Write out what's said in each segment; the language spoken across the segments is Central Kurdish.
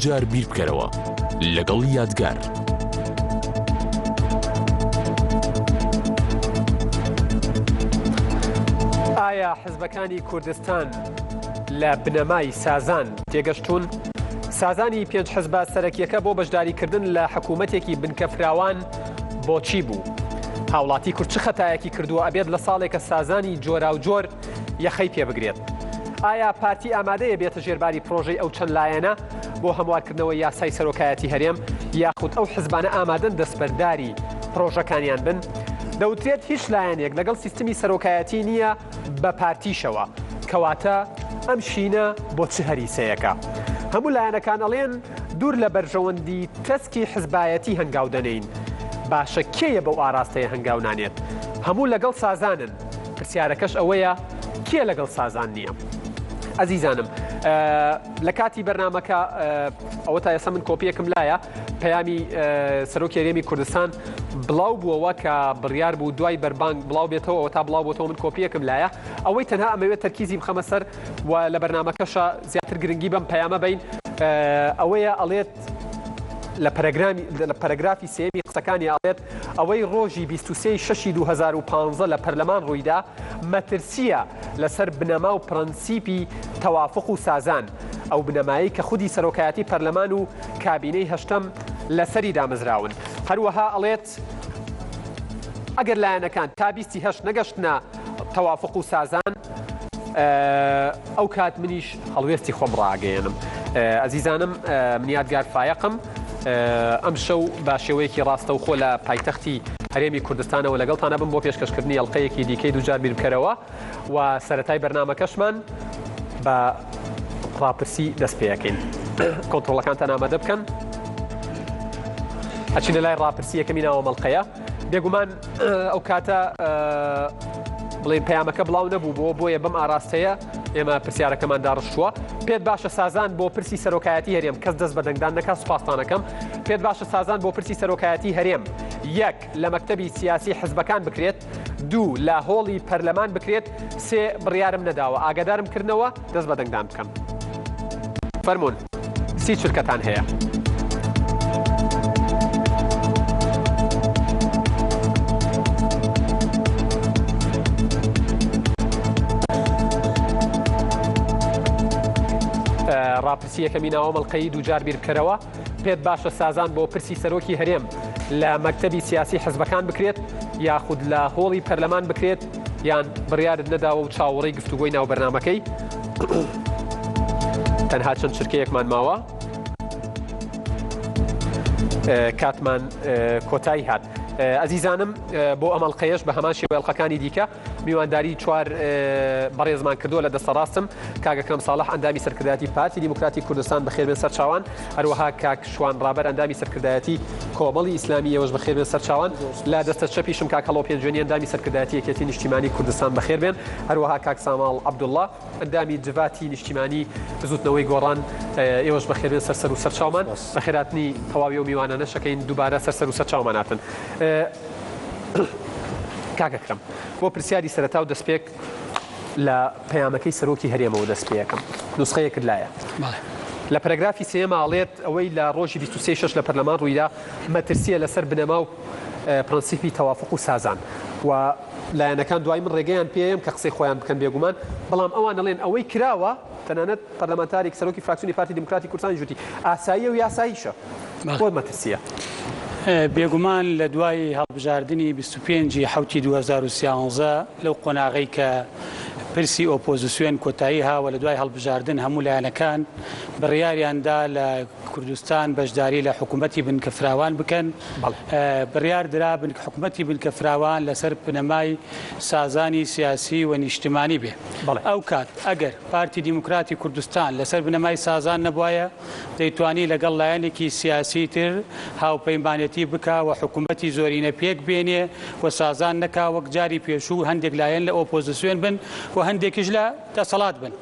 جار بیر بکەرەوە لەگەڵ یادگار. ئایا حزبەکانی کوردستان لە بنەمای سازان تێگەشتون؟ سازانی پێنج حزبە سەرەکیەکە بۆ بەشداریکردن لە حکوومەتێکی بنکەفراوان بۆچی بوو؟ هاوڵاتی کورد چ خەتایەکی کردووە ئەبێت لە ساڵێکە سازانی جۆرا و جۆر یەخەی پێ بگرێت؟ ئایا پارتی ئامادەیە بێتە ژێرباری پرۆژەی ئەو چەند لایەنە بۆ هەموارکردنەوەی یاسای سەرۆکایەتی هەرێم، یاخود ئەو حزبانە ئامادەن دەستبەرداری پرۆژەکانیان بن؟ دەوترێت هیچ لایەنێک لەگەڵ سیستمی سەرۆکایەتی نییە بە پارتیشەوە، کەواتە ئەم شینە بۆ چ هەریسەیەکە؟ هەموو لایەنەکان ئەڵێن دوور لە بەرژەوەندی تەسکی حزبایەتی هەنگاو دەنین. باشە کێیە بەو ئاراستەیە هەنگاو نانێت؟ هەموو لەگەڵ سازانن، پرسیارەکەش ئەوەیە کێ لەگەڵ سازان نییە؟ ئەزیزانم، لە کاتی بەرنامەکە ئەوە تا ئێستا من کۆپیەکم لایە پەیامی سەرۆکی هەرێمی کوردستان بڵاو بووەوە کە بڕیار بوو دوای بەربانگ بڵاو بێتەوە، ئەوە تا بڵاو بۆتەوە من کۆپیەکم لایە. ئەوەی تەنها ئەمەوێت تەرکیزی بخەمە سەر و لە بەرنامەکەشە زیاتر گرنگی بەم پەیامە بین، ئەوەیە ئەڵێت لە پەرەگرافی سێمی قسەکانی ئاڵێت ئەوەی ڕۆژی 23/6/2015 لە پەرلەمان ڕوویدا مەترسیە لەسەر بنەما و پرەنسیپی تەوافق و سازان، ئەو بنەمایی کە خودی سەرۆکایەتی پەرلەمان و کابینەی هەشتەم لەسەری دامەزراون. هەروەها ئەڵێت ئەگەر لایەنەکان تا 28 نەگەشتنە تەوافق و سازان، ئەو کات منیش هەڵوێستی خۆم ڕاگەیەنم. ئەزیزانم، من یادگار فایقم. ئەم شەو با شێوەیەکی ڕاستە و خۆ لە پایتەختی هەرێمی کوردستانەوە لەگەڵتانە بم بۆ پێشکەشکردنی ئەڵقەیەکی دیکەی دووجار بیر بکەرەوە و سەرەتای بەرنامەکەشمان بە ڕاپرسی دەست پێەکەین. کۆنتڕۆڵەکانتان ئامادە بکەن، ئەچینە لای ڕاپرسی یەکەمی ناوە مەڵقەیە. بێگومان ئەو کاتە بڵێن پەیامەکە بڵاو نەبوو بۆیە بەم ئاراستەیە ئێمە پرسیارەکەمان داڕشتووە. پێت باشە سازان بۆ پرسی سەرۆکایەتی هەرێم کەس دەست بە دەنگدان نەکات، سوپاستانەکەم. پێت باشە سازان بۆ پرسی سەرۆکایەتی هەرێم 1 لە مەکتەبی سیاسی حزبەکان بکرێت، 2 لە هۆڵی پەرلەمان بکرێت، 3 بڕیارم نەداوە ئاگادارم کردنەوە دەست بە دەنگدان بکەم. فەرمونون، سی چرکەتان هەیە. ڕاپرسی یەکەمی ناوە مەڵقەی دووجار بیر بکەرەوە. پێت باشە سازان بۆ پرسی سەرۆکی هەرێم لە مەکتەبی سیاسی حزبەکان بکرێت، یاخود لە هۆڵی پەرلەمان بکرێت، یان بڕیارت نەداوە و چاوەڕێی گفتوگۆی ناو بەرنامەکەی؟ تەنها چەند چرکەیەکمان ماوە، کاتمان کۆتایی هات. ئەزیزانم، بۆ ئەمەڵقەیەش بە هەمان شێوە ئەڵقەکانی دیکە میوانداری 4 بەڕێزمان کردووە لە دەستەڕاستم. کاگەکەم ساڵح ئەندامی سەرکردایەتی پارتی دیموکراتی کوردستان بەخێربێن سەرچاوان، هەروەها کاک شوان ڕابەر ئەندامی سەرکردایەتی کۆمەڵی ئیسلامی ئێوەش بەخێربێن سەرچاوان، لە دەستە چەپیشم کاک هەڵۆ پێنجێنی ئەندامی سەرکردایەتی یەکێتی نیشتیمانی کوردستان بەخێربێن، هەروەها کاک ساماڵ عەبدوڵڵا ئەندامی جڤاتی نیشتیمانی زوتنەوەی گۆڕان، ئێوەش بەخێربێن سەر و سەرچاومان. بەخێراتنی تەواوی و میوانانە شەکەین دووبارە سەر و سەرچاومان هاتن. کاکەکەم بۆ پرسیاری سەرەتا و دەستپێک لە پەیامەکەی سەرۆکی هەرێمەوە دەست پێەکەم. نوسخەیەکت لایە. لە پەرەگرافی سێمە ئاڵێت ئەوەی لە ڕۆژی 23/6 لە پەرلەمان ڕوویدا مەترسیە لەسەر بنەما و پرەنسیپی تەوافق و سازان، و لایەنەکان دوای من ڕێگەیان پێم کە قسەی خۆیان بکەن بێگومان، بەڵام ئەوان دەڵێن ئەوەی کراوە تەنانەت پەرلەمانتارێک سەرۆکی فراکسیۆنی پارتی دیموکراتی کوردستان جوتی ئاساییە و یاساییشە. بۆ مەترسیە. بێگومان لە دوای هەڵبژاردننی 25/7/2013 لەو قۆناغی کە پرسی ئۆپۆزیسیۆن کۆتایی هاوە لە دوای هەڵبژاردن هەموو لایەنەکان بڕیاریاندا لە کوردستان بەشداری لە حکوومەتی بنکەفراوان بکەن. بڕیار درا حکوومەتی بنکەفراوان لەسەر پنەمای سازانی سیاسی و نیشتیمانی بێ. ئەو کات ئەگەر پارتی دیموکراتی کوردستان لەسەر بنەمای سازان نەبوایە، دەیتوانی لەگەڵ لایەنێکی سیاسی تر هاوپەیمانەتی بکە و حکوومەتی زۆرینە پێک بێنێ و سازان نەکا وەک جاری پێشوو هەندێک لایەن لە ئۆپۆزیسیۆن بن و هەندێکیش لە دەسەڵات بن.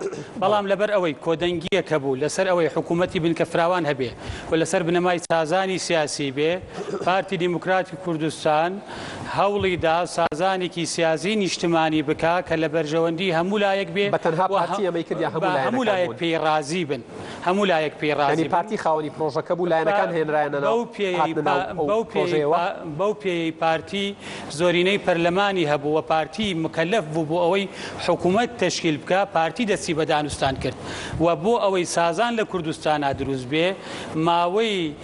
بەڵام لەبەر ئەوەی کۆدەنگیەک هەبوو لەسەر ئەوەی حکوومەتی بنکەفراوان هەبێ و لەسەر بنەمای سازانی سیاسی بێ، پارتی دیموکراتی کوردستان هەوڵیدا سازانێکی سیاسی نیشتمانی بکا کە لە بەرژەوەندی هەموو لایەک بێ بەتەنها پارتی ئەمەی کردیا هەموو لایەک پێی رازی بن هەموو لایەک پێی رازی پارتی خاوەنی پرۆژەکە بوو لایەنەکان هێنرایەنەوە بەو پێی پارتی زۆرینەی پەرلەمانی هەبوو و پارتی مکەلەف بوو بۆ ئەوەی حکوومەت تەشکیل بکە پارتی دەستی بە دانوستان کرد و بۆ ئەوەی سازان لە کوردستانە دروست بێ ماوەی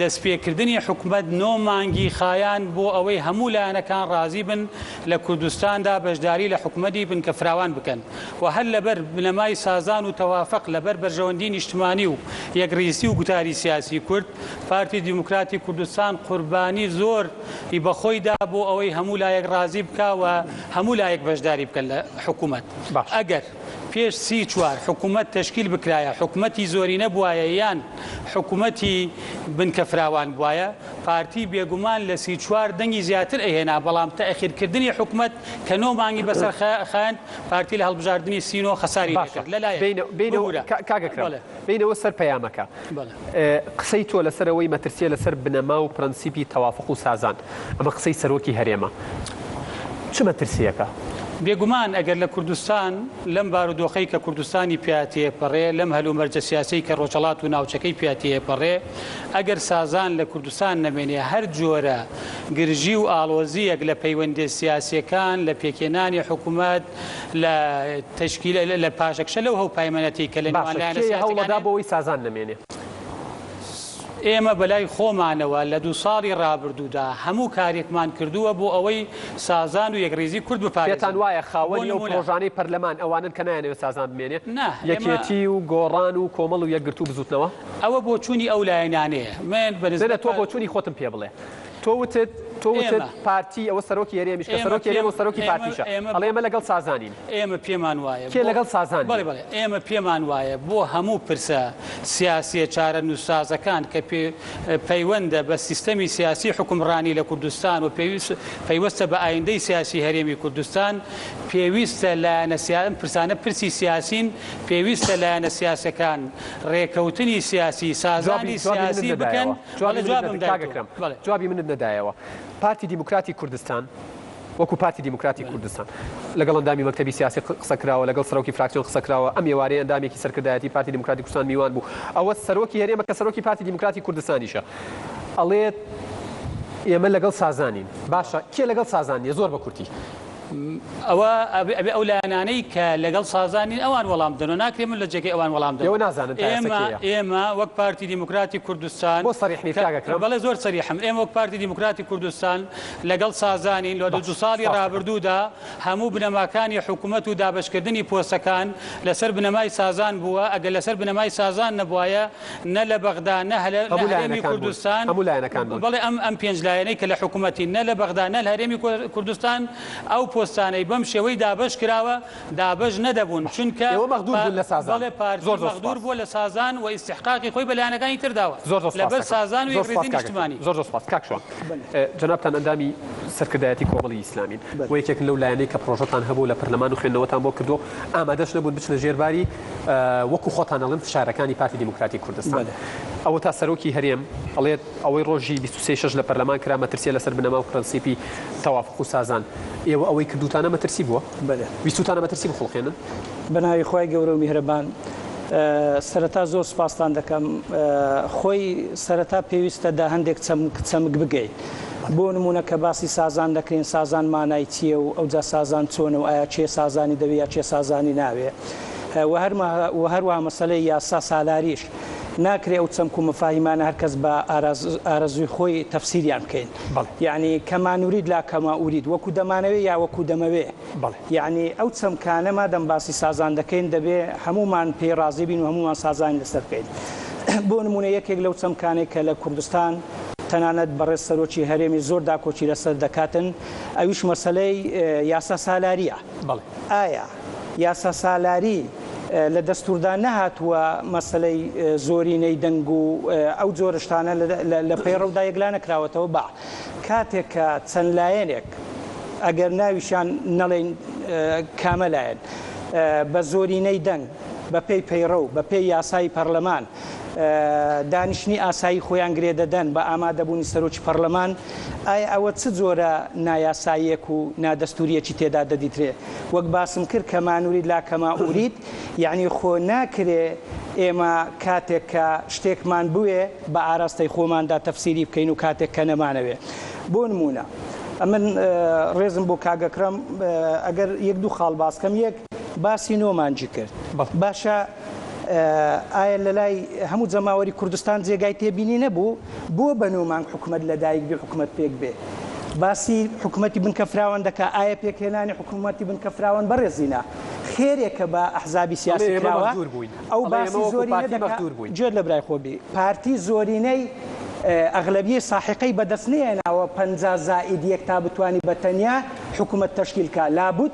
دەستپێکردنی حکوومەت 9 مانگی خایان بۆ ئەوەی هەموو لایەنەکان رازی بن لە کوردستاندا بەشداری لە حکوومەتی بنکەفراوان بکەن و هەر لەبەر بنەمای سازان و تەوافق لەبەر بەرژەوەندی نیشتمانی و یەکڕیسی و گوتاری سیاسی کورد پارتی دیموکراتی کوردستان قوربانی زۆر بەخۆیدا بۆ ئەوەی هەموو لایەک رازی بکە و هەموو لایەک بەشداری بکەن لە حکوومەت ئەگەر پێش 34 حکوومەت تشکیل بکرایە حکوومەتی زۆری نەبوایە یان حکوومەتی بنکەفراوان بواە پارتی بێگومان لە 34 دەنگی زیاتر ئەهێنا بەڵام تەخیرکردنی حکوومەت کە 9 مانگی بەسەر خایەن پارتی لە هەڵبژاردننی سینۆ خەساری نەکرد بینەوە سەر پەیامەکە قسەی تۆ لەسەرەوەی مەترسیە لەسەر بنەما و پرەنسیپی تەوافق و سازان ئەمە قسەی سەرۆکی هەرێمە چ مەترسیەکە؟ بێگومان ئەگەر لە کوردستان لەم بارودۆخەی کە کوردستانی پیاتەیە پەڕێ لەم هەلومەرجە سیاسی کە ڕۆژهەڵات و ناوچەکەی پیاتەیە پەڕێ ئەگەر سازان لە کوردستان نەمێنێ هەر جۆرە گرژی و ئاڵۆزیەک لە پەیوەندی سیاسیەکان لە پێکێنانی حکوومەت لە تشکیل لە پاشەکشە لەو هەو پایمەنەتی کە لە نێوانلایەنە هەوڵەدا بۆەوەی سازان نەمێنێ ئێمە بەلای خۆمانەوە لە 2 ساڵی ڕابردوودا هەموو کارێکمان کردووە بۆ ئەوەی سازان و یەکڕێزی کورد بپارێزن. پێتان وایە خاوەنی ئەو پرۆژانەی پەرلەمان ئەوانن کە نایانەوێت سازان بمێنێ یەکێتی و گۆڕان و کۆمەڵ و یەکگرتو بزوتنەوە ئەوە بۆ چوونی ئەو لایەنانەیە من بەنسبەت تۆ بۆ چوونی خۆتم پێ بڵێ تۆ وتت پارتی ئەوە سەرۆکی هەرێمیش کە سەرۆکی هەرێم و سەرۆکی پارتیشە ئەڵێ ئێمە لەگەڵ سازانین ئێمە پێمان وایە کێ لەگەڵ سازان بەڵێ ئێمە پێمان وایە بۆ هەموو پرسە سیاسیە چارە نووسازەکان کە پەیوەندە بە سیستەمی سیاسی حکومڕانی لە کوردستان و پەیوەستە بە ئایندەی سیاسی هەرێمی کوردستان پێویستە لایەنە پرسانە پرسی سیاسین پێویستە لایەنە سیاسەکان ڕێکەوتنی سیاسی سازانی سیاسی بکەن جوابی منت نەدایەوە پارتی دیموکراتی کوردستان وەکو پارتی دیموکراتی کوردستان لەگەڵ ئەندامی مەکتەبی سیاسی قسەکراوە لەگەڵ سەرۆکی فراکسیۆن قسەکراوە ئەم ێوارەیە ئەندامێکی سەرکردایەتی پارتی دیموکراتی کوردستان میوان بوو ئەوە سەرۆکی هەرێمە کە سەرۆکی پارتی دیموکراتی کوردستانیشە ئەڵێت ئێمە لەگەڵ سازانین باشە کێ لەگەڵ سازانیە زۆر بە کورتی ئەوە ئەو لایەنانەی کە لەگەڵ سازانین ئەوان وەڵام دەن و ناکرێ من لە جێگەی ئەوان وەڵام دەوە نازانن ئێمە وەک پارتی دیموکراتی کوردستان بۆ سەریحنی بەڵێ زۆر سەریحم ئێمە وەک پارتی دیموکراتی کوردستان لەگەڵ سازانین لە 2 ساڵی ڕابردوودا هەموو بنەماکانی حکوومەت و دابەشکردنی پۆستەکان لەسەر بنەمای سازان بووە ئەگەر لەسەر بنەمای سازان نەبوایە نە لە بەغدا نە لە هەرێمی کوردستان بەڵێ ئەم 5 لایەنەی کە لە حکوومەتی نە لە بەغدا نە لە هەرێمی کوردستان ئەو پۆستانەی بەم شێوەی دابش کراوە دابش نەدەبوون چونکە مەغدور بووە لە سازان و ئیستحقاقی خۆی بە لایەنەکانی ترداوە لەبەر سازان و یەکڕێزی نیشتمانی زۆر سپاس کاکشوان جەنابتان ئەندامی سەرکردایەتی کۆمەڵی ئیسلامین و یەکێک لەو لایەنەی کە پرۆژەتان هەبوو لە پەرلەمان و خوێندنەوەتان بۆ کردو ئامادەش نەبوون بچنە ژێرباری وەکو خۆتان ئەڵێن فشارەکانی پارتی دیموکراتی کوردستان ئەوە تا سەرۆکی هەرێم ئەڵێت ئەوەی ڕۆژی 23 لە پەرلەمان کرا مەترسیە لەسەر بنەما و پرەنسیپی تەوافق و سازان ئێوە ئەوەی کردوتانە مەترسی بووە ویستوتانە مەترسی بخڵقێنن بەناوی خۆی گەورە و میهرەبان سەرەتا زۆر سوپاسان دەکەم خۆی سەرەتا پێویستە دا هەندێک چەمک بگەیت بۆ نمونە کە باسی سازان دەکەین سازان مانای چییە و ئەوجا سازان چۆنە و ئایا چێ سازانی دەوێت یا چێ سازانی ناوێ و هەروەها مەسەلەی یاسا سالاریش ناکرێ ئەو چەمک و مەفاهیمانە هەرکەس بە ئارەزوی خۆی تەفسیریان بکەین یعنی کەمان ورید لا کەما ورید وەکو دەمانەوێ یا وەکو دەمەوێ یعنی ئەو چەمکانەما دەم باسی سازان دەکەین دەبێ هەمومان پێی ڕازی بین و هەمومان سازانی لەسەر بکەین بۆ نمونە یەکێک لەو چەمکانێک کە لە کوردستان تەنانەت بەڕێز سەرۆکی هەرێمی زۆر داکۆچی لەسەر دەکاتن ئەویش مەسەلەی یاسا سالاریە ئایا یاسا سالاری لە دەستوردان نەهاتووە مەسەلەی زۆرینەی دەنگ و ئەو جۆرەشتانە لە پەیڕەودا یەکلا نەکراوەتەوە با کاتێک کە چەند لایەنێک ئەگەر ناویشان نەڵێن کامەلایەن بە زۆرینەی دەنگ بە پێی پەیڕە و بە پێی یاسای پەرلەمان دانیشتنی ئاسایی خۆیان گرێ دەدەن بە ئامادەبوونی سەرۆکی پەرلەمان ئایا ئەوە چ جۆرە نایاساییەک و نادەستوریەکی تێدا دەدیترێ وەک باسم کرد کە مانوریت لا کەما ئورید یعنی خۆ ناکرێ ئێمە کاتێک کە شتێکمان بوێ بە ئاراستەی خۆماندا تەفسیری بکەین و کاتێک کە نەمانەوێ بۆ نمونە ئەمن ڕێزم بۆ کاگەکڕم ئەگەر یەک دوو خاڵ باسکەم یەک باسی نۆمانجی کرد باشە ئایا لە لای هەموو جەماوەری کوردستان جێگای تێبینی نەبوو بۆ بە نۆمانگ حکومەت لەدایک بێ حکومەت پێک بێ باسی حکوومەتی بنکە فراوان دەکا ئایا پێکهێنانی حکوومەتی بنکە فراوان بەڕێزینا خێرێکە بە ئەحزابی سیاسی کراوە ئەو باسی زۆری جێر لە برای خۆبی پارتی زۆرینەی ئەغلبیە ساحقەی بەدەستنیەناوە 50 زائید یەک تا بتوانی بە تەنیا حکوومەت تەشکیلکە لابد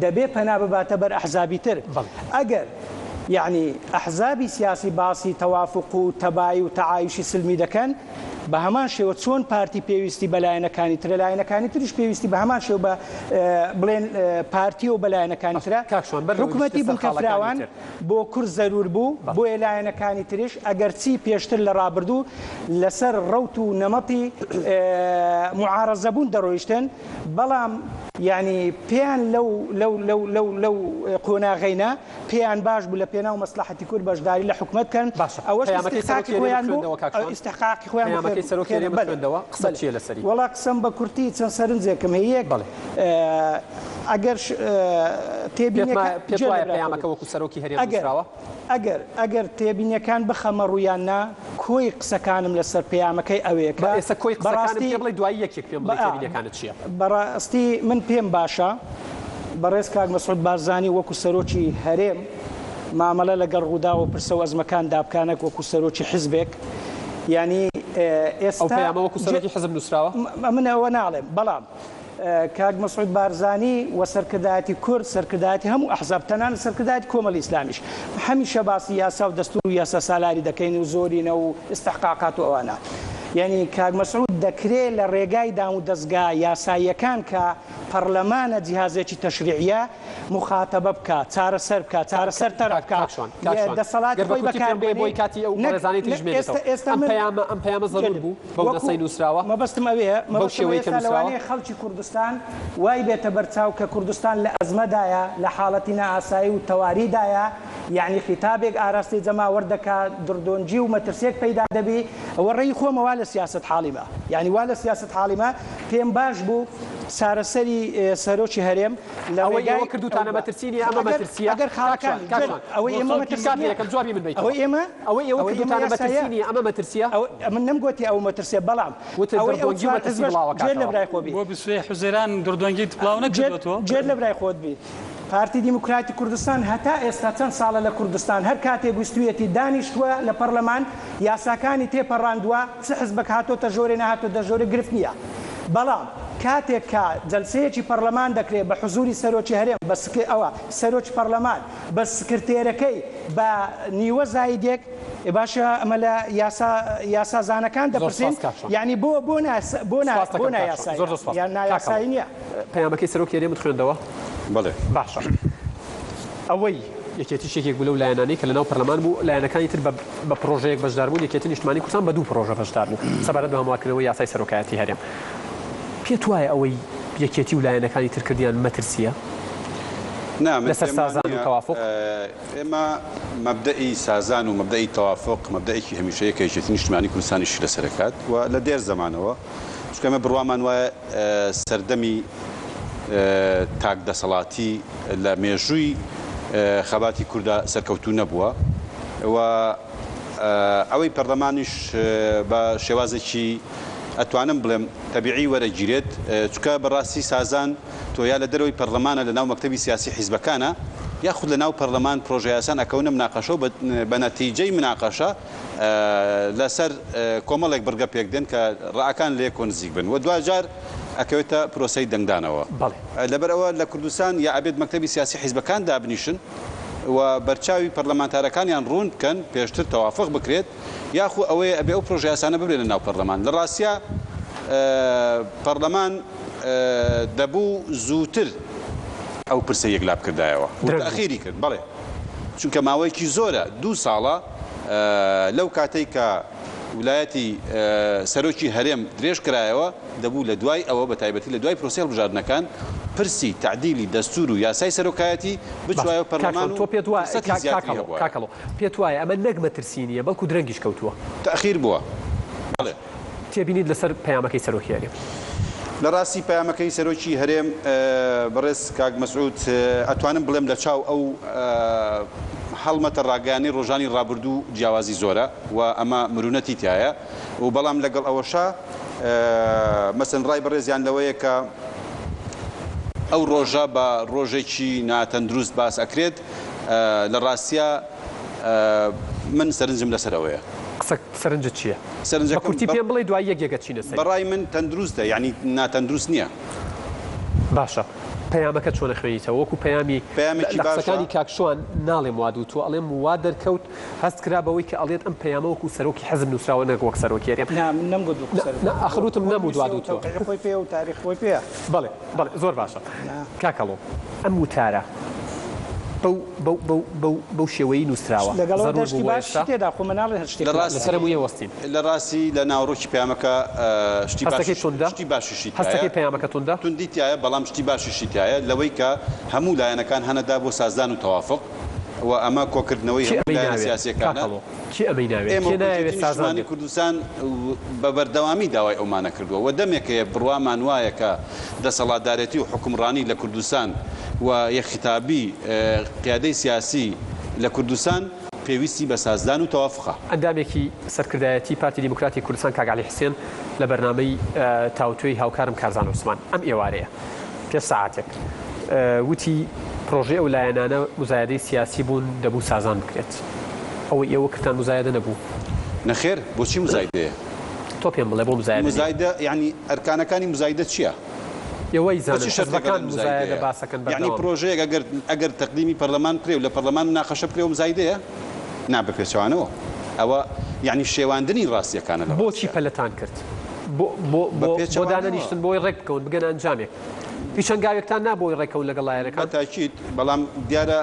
دەبێ پەنا بباتە بەر ئەحزابی تر ئەگەر یعنی ئەحزابی سیاسی باسی تەوافق و تەبایی و تەعایشی سلمی دەکەن بە هەمان شێوە چۆن پارتی پێویستی بەلایەنەکانی ترە لایەنەکانی تریش پێویستی بە هەمان شێو بە بڵێن پارتی و بەلایەنەکانی ترە حکوومەتی بنکەفراوان بۆ کورد زەرور بوو بۆیە لایەنەکانی تریش ئەگەر چی پێشتر لە ڕابردوو لەسەر ڕەوت و نەمەتی معارەزەبوون دەڕۆیشتن بەڵام یعنی پێیان لەو قۆناغەینە پێیان باش بوو لە پێناو مەسلحەتی کورد بەشداری لە حکومەت کەن ئەوەش استحقاقی خۆیان بوو استحقاقی خۆیان وەڵا قسەم بە کورتی چەند سەرنجێکم هەیە ئەگەر ئەگەر تێبینیەکان بخەمە ڕوویاننا کۆی قسەکانم لەسەر پەیامەکەی ئەوەیە بەڕاستی من پێم باشە بەڕێز کاک مەسعود بارزانی وەکو سەرۆکی هەرێم مامەلە لەگەڵ ڕوودا و پرسە و ئەزمەکان دابکانێک وەکو سەرۆکی حیزبێک ینی ئێستا وەکو سەرۆکی حزب نووسراوە من ئەوە ناڵێم بەڵام کاک مەسعود بارزانی و سەرکردایەتی کورد سەرکردایەتی هەموو ئەحزاب تەنانەت سەرکردایەتی کۆمەڵی ئیسلامیش هەمیشە باسی یاسا و دەستور و یاسا سالاری دەکەین و زۆرینە و استحقاقات و ئەوانە یعنی کاک مەسعود دەکرێت لە ڕێگای دام و دەستگا یاساییەکان کە پەرلەمانە جیهازێکی تەشریعیە مخاتەبە بکات چارەسەر بکات چارەسەر تەرە بکات دەسەڵاتی خۆی بەکاربێ بۆی کاتی ئەو ڕێزانەی تریش بێتەوە ئەم پەیامە زەرور بوو بەو دەستەی نووسراوە مەبەستم ئەوەیە لەوانەیە خەڵکی کوردستان وای بێتە بەرچاو کە کوردستان لە ئەزمەدایە لە حاڵەتی نائاسایی و تەواریدایە یعنی خیتابێک ئاراستی جەما وەردەکە دردۆنجی و مەترسێک پەیدا دەبێ ئەوە ڕێی خۆمەوە لە سیاست حاڵیمە یعنی وا لە سیاست حاڵیمە پێم باش بوو سارەسەری سەرۆکی هەرێم لەوەی کردوتانە مەترسینی ئەمە مەترسیە ئەگەر خاڵەکان ئەوەی ئێمە مەترسیەکەم جوابی من بیت ئەوەی ئێمە ئەوەی کردوتانە مەترسینی ئەمە مەترسیە من نەمگوتی ئەو مەترسیە بەڵام دردۆنگی و مەترسی بڵاوەکە جێر لە برای خۆبی بۆ بسوێ حوزێران دردۆنگی بڵاو نەکردوێتەوە جێر لە برای خۆت بی پارتی دیموکراتی کوردستان هەتا ئێستا چەند ساڵە لە کوردستان هەر کاتێک ویستویەتی دانیشتووە لە پەرلەمان یاساکانی تێپەڕاندووە چ حزبەک هاتۆتە ژۆرێ نەهاتۆتە ژۆرە گرفت نییە بەڵام کاتێک کە جەلسەیەکی پەرلەمان دەکرێت بە حزوری سەرۆکی هەرێم بە ئەوە سەرۆکی پەرلەمان بە سکرتێرەکەی بە نیوە زایدێک باشە ئەمە لە یاسازانەکان دەپرسین یعنی بۆ نایاسایی نییە پەیامەکەی سەرۆکی هەرێمت خوێندەوە بەڵێ باشە ئەوەی یەکێتی شێکێک بوو لەو لایەنانەی کە لەناو پەرلەمان بوو لایەنەکانی تر بە پرۆژەیەک بەشدار بوون یەکێتی نیشتمانی کوردستان بە دوو پرۆژە بەشدار بوو سەبارەت بە هەموارکردنەوەی یاسای سەرۆکایەتی هەرێم پێت وایە ئەوەی یەکێتی و لایەنەکانی تر کردیان مەترسیە لەسەر سازان و تەوافق ئێمە مەبدەئی سازان و مەبدەئی تەوافق مەبدەیەکی هەمیشەیە کە یەکێتی نیشتمانی کوردستانیش لەسەرکات و لە دێر زەمانەوە چونکە ئێمە بڕوامان وایە سەردەمی تاک دەسەڵاتی لە مێژووی خەباتی کووردا سەرکەوتوو نەبووە و ئەوەی پەرلەمانیش بە شێوازێکی ئەتوانم بڵێم تەبیعی وەرەگیرێت چونکە بەڕاستی سازان تۆ یا لە دەرەوەی پەرلەمانە لە ناو مەکتەبی سیاسی حیزبەکانە یاخود لە ناو پەرلەمان پرۆژە یاسان ئەکەونە مناقەشە و بە نەتیجەی مناقەشە لەسەر کۆمەڵێک بڕگە پێک دێن کە ڕائەکان لێ کۆنزیک بن و دوجار ئەکەوێتە پرۆسەی دەنگدانەوە لەبەرەوە لە کوردستان یا ئەبێت مەکتەبی سیاسی حیزبەکان دابنیشن و بەرچاوی پەرلەمانتارەکانیان ڕوون بکەن پێشتر تەوافق بکرێت یاخو ئەوەیە ئەبێ ئەو پرۆژە یاسانە ببرێت لە ناو پەرلەمان لە ڕاستیە پەرلەمان دەبوو زووتر ئەو پرسە یەکلا بکردایەوە تەخیری کرد بەڵێ چونکە ماوەیەکی زۆرە 2 ساڵە لەو کاتەی کە ویلایەتی سەرۆکی هەرێم درێژ کرایەوە دەبوو لە دوای ئەوە بە تایبەتی لە دوای پرۆسی هەڵبژاردنەکان پرسی تعدیلی دەستور و یاسای سەرۆکایەتی بچوایە پەرلەمان تۆ پێت وایە پێت وایە ئەمە نەک مەترسینیە بەڵکو درەنگیش کەوتووە تەخیر بووە تێبینیت لەسەر پەیامەکەی سەرۆکی هەرێم لە ڕاستی پەیامەکەی سەرۆکی هەرێم بەڕێز کاک مەسعود ئەتوانم بڵێم لە چاو ئەو هەڵمەتە ڕاگەیانەی ڕۆژانی ڕابردوو جیاوازی زۆرە و ئەمە مرونەتی تایە و بەڵام لەگەڵ ئەوەشا مەسەن ڕای بەڕێزیان لەوەیە کە ئەو ڕۆژە بە ڕۆژێکی ناتەندروست باس ئەکرێت لە ڕاستیە من سەرنجم لەسەرەوەیە سەرنجت چییە؟ بە کورتی پێم بڵێ دوای یەکێکە چینە سەر بەڕای من تەندروستە یعنی ناتەندروست نییە باشە پەیامەکە چۆنە خوێنیتەوە وەکو پەیامی لە قسەکانی کاکشوان ناڵێم وادوو تۆ ئەڵێم وا دەرکەوت هەست کرا بەوەی کە ئەڵێت ئەم پەیامە وەکو سەرۆکی حەزب نووسراوە نەک وەک سەرۆکی هەرێم ئەخروتم نەبوو دوادوو تۆ خۆی پێ و تاریخ خۆی پێ بەڵێ زۆر باشە کاکەڵۆ ئەم وتارە بەو شێوەی نووسراوە لە ڕاستی لە ناوڕۆکی پەیامەکە شتی باشیشی هەستەکەی پەیامەکە توندیتایە بەڵام شتی باشیشیتایە لەوەی کە هەموو لایەنەکان هەنەدا بۆ سازدان و تەوافق و ئەمە کۆکردنەوەی سیاسیەکانە ئێمەژمانی کوردستان بە بەردەوامی داوای ئەومانە کردووە و دەمێکەیە بڕوامان وایە کە دەسەڵاتدارەتی و حکومڕانی لە کوردستان و یەکخیتابی قیادەی سیاسی لە کوردستان پێویستی بە سازدان و تەوافقە. ئەندامێکی سەرکردایەتی پارتی دیموکراتی کوردستان کاک عەلی حوسێن لە بەرنامەی تاوتوێی هاوکارم کارزان عوسمان ئەم ئێوارەیە پێ سەعاتێک وتی پرۆژێ ئەو لایەنانە مزایدەی سیاسی بوون دەبوو سازان بکرێت ئەوە ئێوە کردان مزایدە نەبوو نەخێر بۆچی مزایدەیە تۆ پێم بڵێ بۆ مزایدە یعنی ئەرکانەکانی مزایدە چییە؟ ئێوەی زانشەکان مزایدە باسەکەن یعنی پرۆژەیەک ئەگەر تەقدیمی پەرلەمان کرێ و لە پەرلەمان مناقەشە بکرێ و مزایدەیە نابە پێچوانەوە ئەوە یعنی شێواندنی ڕاستیەکانە بۆچی پەلەتان کرد بۆ دانەنیشتن بۆی ڕێک بکەون بگەن ئەنجامێک پیشەنگاوێکتان نابۆی ڕێکەوت لەگەڵ لایەنەکان تاکید بەڵام دیارە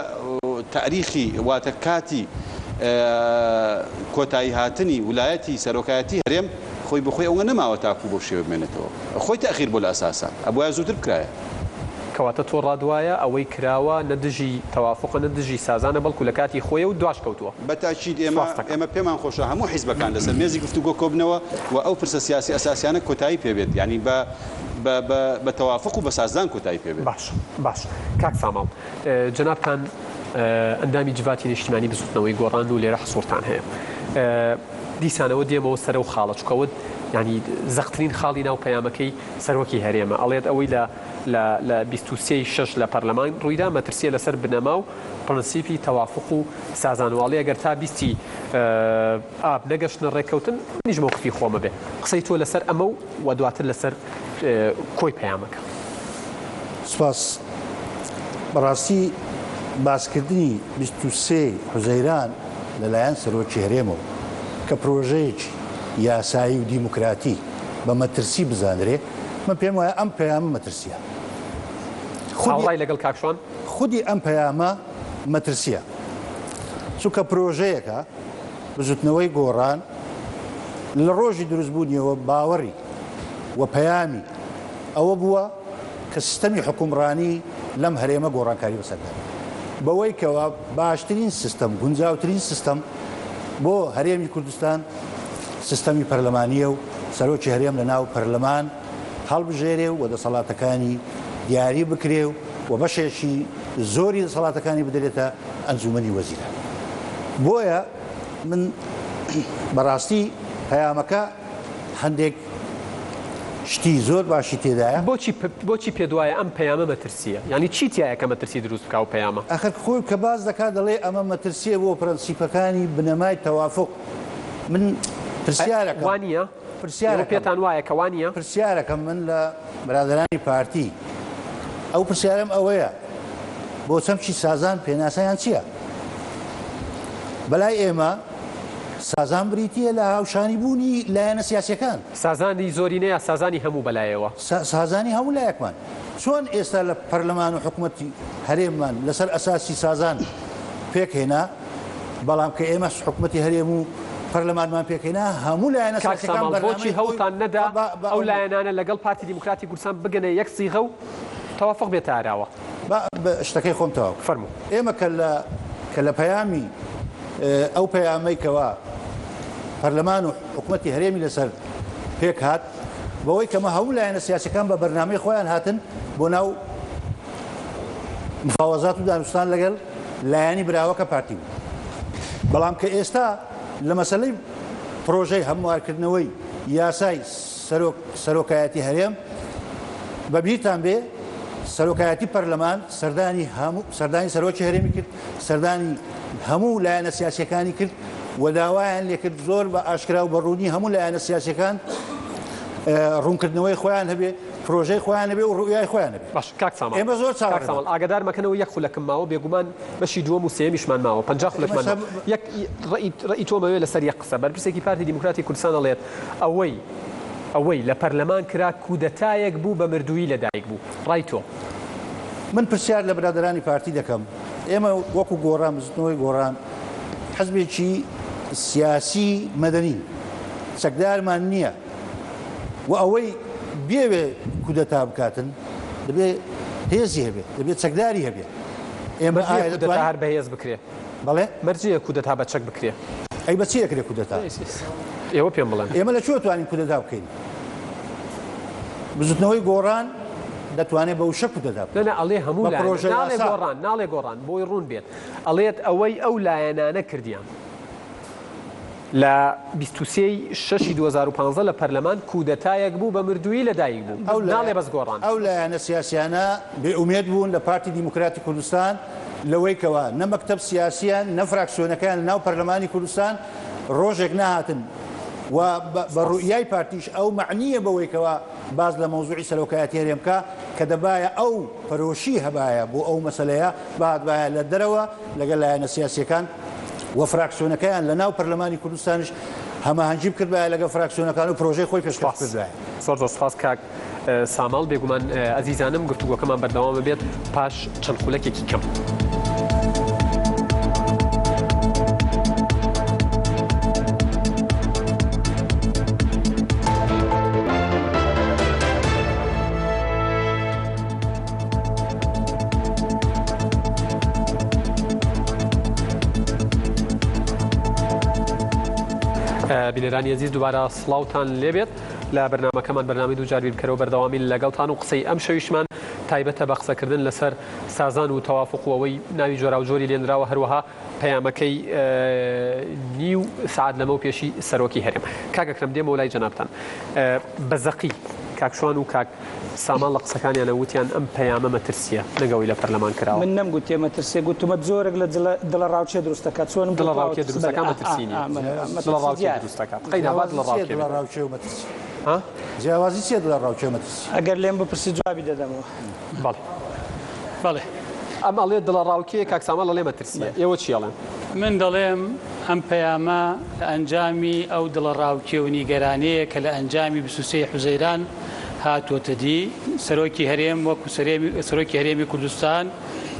تاریخی واتە کاتی کۆتایی هاتنی ویلایەتی سەرۆکایەتی هەرێم خۆی بخۆی ئەوە نەماوە تاکو بۆ شێوە بمێنێتەوە خۆی تەخیر بۆ لە ئەساسا ئەبووە زووتر بکرایە کەواتە تۆ ڕادوایە ئەوەی کراوە نەدژی تەوافقە نەدژی سازانە بەڵکو لە کاتی خۆیە و دواش کەوتووە بە تاکید ئێمە پێمان خۆشە هەموو حیزبەکان لەسەر مێزی گفتوگۆ کۆبنەوە و ئەو پرسە سیاسی ئەساسیانە کۆتایی پێبێت یعنی بە تەوافق و بە سازدان کۆتایی پێبێت باش کاک ساماڵ جەنابتان ئەندامی جڤاتی نیشتیمانی بزوتنەوەی گۆڕان و لێرە حسوورتان هەیە دیسانەوە دێمەوە سەرە و خاڵە چکەوت ینی زەخترین خاڵی ناو پەیامەکەی سەرۆکی هەرێمە ئەڵێت ئەوەی لە 23 لە پەرلەمان ڕوویدا مەترسیە لەسەر بنەما و پرەنسیپی تەوافق و سازانواڵی ئەگەر تا بیستی ئاب نەگەشتنە ڕێککەوتن نیش مۆقفی خۆمە بێ قسەی تۆ لەسەر ئەمە و دواتر لەسەر کۆی پەیامەکە. سپاس بەڕاستی باسکردنی 23 حوزەیران لەلایەن سەرۆکی هەرێمەوە کە پرۆژەیەکی یاسایی و دیموکراتی بە مەترسی بزانرێ من پێم وایە ئەم پەیامە مەترسیە خاڵای لەگەڵ کاکشوان خودی ئەم پەیامە مەترسیە چونکە پرۆژەیەکە بزوتنەوەی گۆڕان لە ڕۆژی دروستبوونیەوە باوەڕی و پەیامی ئەوە بووە کە سیستەمی حکومڕانی لەم هەرێمە گۆڕانکاری بەسەردان بەوەی کەوە باشترین سیستەم گونجاوترین سیستەم بۆ هەرێمی کوردستان سیستەمی پەرلەمانیە و سەرۆکی هەرێم لە ناو پەرلەمان هەڵبژێرێ و دەسەڵاتەکانی دیاری بکرێ و بەشێکی زۆری دەسەڵاتەکانی بدرێتە ئەنجومەنی وەزیرە. بۆیە من بەڕاستی پەیامەکە هەندێک شتی زۆر باشی تێدایە. بۆچی پێ دوایە ئەم پەیامە مەترسیە؟ ینی چی تایە کە مەترسی دروست بکە و پەیامە؟ ئەخر خۆی کە باز دەکات دەڵێ ئەمە مەترسیە بۆ پرەنسیپەکانی بنەمای تەوافق. من پرسیارەکەم وانە پێتان وایە کە وانە پرسیارەکەم من لە برادرانی پارتی ئەو پرسیارم ئەوەیە بۆ چەمچی سازان پێناسەیان چییە؟ بەلای ئێمە سازان بریتیە لە هاوشانی بوونی لایەنە سیاسیەکان سازانی زۆرینەیە سازانی هەموو بەلایەوە سازانی هەموو لایەکمان چۆن ئێستا لە پەرلەمان و حکوومەتی هەرێممان لەسەر ئەساسی سازان پێکهێنا بەڵام کە ئێمە حکوومەتی هەرێم و پەرلەمانمان پێکەینا هەموو لایەنە سیاسیەکان بۆچی هەوتان نەدا ئەو لایەنانە لەگەڵ پارتی دیموکراتی کوردستان بگەنە یەک سیغە و تەوافق بێتە ئاراوە شتەکەی خۆم تەواو فەرموو ئێمە کە لە پەیامی ئەو پەیامەی کەوا پەرلەمان و حکوومەتی هەرێمی لەسەر پێک هات بەوەی کەمە هەموو لایەنە سیاسیەکان بە بەرنامەی خۆیان هاتن بۆ ناو مفاوەزات و دانوستان لەگەڵ لایەنی براوەکە پارتی بوو بەڵام کە ئێستا لە مەسەلەی پرۆژەی هەموارکردنەوەی یاسای سەرۆکایەتی هەرێم بەبییرتان بێ سەرۆکایەتی پەرلەمان سەردانی سەرۆکی هەرێمی کرد سەردانی هەموو لایەنە سیاسیەکانی کرد و داوایان لێکرد زۆر بە ئاشکرا و بەڕوونی هەموو لایەنە سیاسیەکان ڕوونکردنەوەی خۆیان هەبێ پرۆژەی خۆیان هەبێ و ڕوویای خۆیان هەبێ باش کاک سامان ئێمە زۆر چاوەڕێ ئاگادار مەکەنەوە یەک خولەکم ماوە بێگومان بەشی دووەم و سێمیشمان ماوە 50 خولەکمان یەک ڕێی تۆمەوێ لەسەر یەک قسە بەرپرسێکی پارتی دیموکراتی کوردستان دەڵێت ئەوەی لە پەرلەمان کرا کودەتایەک بوو بە مردووی لەدایک بوو ڕای تۆ من پرسیار لە برادرانی پارتی دەکەم ئێمە وەکو گۆڕان بزنەوەی گۆڕان حەزبێکی سیاسی مەدەنی چەکدارمان نییە و ئەوەی بێوێ کودەتا بکاتن دەبێت هێزی هەبێ دەبێت چەکداری هەبێ ئێمە هەر بەهێز بکرێ بەڵێ مەرجەیە کودەتا بە چەک بکرێ ئەی بەچی دەکرێت کودەتا ئێوە پێم بڵێن ئێمە لە چۆ توانین کودەتا بکەین بزوتنەوەی گۆڕان دەتوانێت بە وشە کودەتا بکەین ئەڵێ هەموو ناڵێ گۆڕان بۆی ڕوون بێت ئەڵێت ئەوەی ئەو لایەنانە کردیان لە 23/6/2015 لە پەرلەمان کودەتایەک بوو بە مردووی لەدایک بوو ناڵێ بەس گۆڕان ئەو لایەنە سیاسیانە بێئومێد بوون لە پارتی دیموکراتی کوردستان لەوەی کەوا نە مەکتەب سیاسیان نە فراکسیۆنەکان ناو پەرلەمانی کوردستان ڕۆژێک نەهاتن و بە ڕوئیای پارتیش ئەو معنیە بەوەی کەوا باز لە مەوزوعی سەرۆکایەتی هەرێمکە کە دەبایە ئەو پەرۆشی هەبایە بۆ ئەو مەسەلەیە بەهاتبایە لە دەرەوە لەگەڵ لایەنە سیاسیەکان و فراکسیۆنەکەیان لە ناو پەرلەمانی کوردستانش هەماهەنگی بکردبایە لەگە فراکسیۆنەکان و پرۆژەی خۆی پێشکەش کردبایە زۆر سپاس کاک ساماڵ بێگومان ئەزیزانم گفتوگۆکەمان بەردەوام بێت پاش چەند خولەکێکی کەم. بینەرانی عزیز دووبارە سڵاوتان لێبێت لە بەرنامەکەمان بەرنامەی دووجار بیرکەرەوە بەردەوامی لەگەڵتان و قسەی ئەم شەویشمان تایبەتە بە قسەکردن لەسەر سازان و تەوافق و ئەوەی ناوی جۆرا و جۆری لێنراوە هەروەها پەیامەکەی نیو سعات لەمە و پێشی سەرۆکی هەرێم. کاکەکرم دێمەوە لای جەنابتان بەزەقی کاکشوان و کاک سامان لە قسەکانیانە وتیان ئەم پەیامە مەترسیە نەگەوەی لە پەرلەمان کراوە. من نەمگوت مەترسێ گوتمە زۆرێک لە دڵە ڕاوچێ دروستەکە چۆن دڵە ڕاوچێ دروستەکە مەترسی نیە دڵە ڕاوچێ دروستەکە قەینابات دڵە ڕاوچێ و مەترسی جیاوازی چیە دڵە ڕاوچێ و مەترسی ئەگەر لێم بپرسی جوابی دەدەمەوە. بەڵێ ئەم ئەڵێ دڵە ڕاوکێ کاک سامان لەڵێ مەترسیە ئێوە چیڵێن؟ من دەڵێم ئەم پەیامە لە ئەنجامی ئەو دڵە ڕاوکێ و نیگەرانەیە کە لە ئەنجامی 23 حوزەیران هاتوۆتە دی سەرۆکی هەرێم وەکو سەرۆکی هەرێمی کوردستان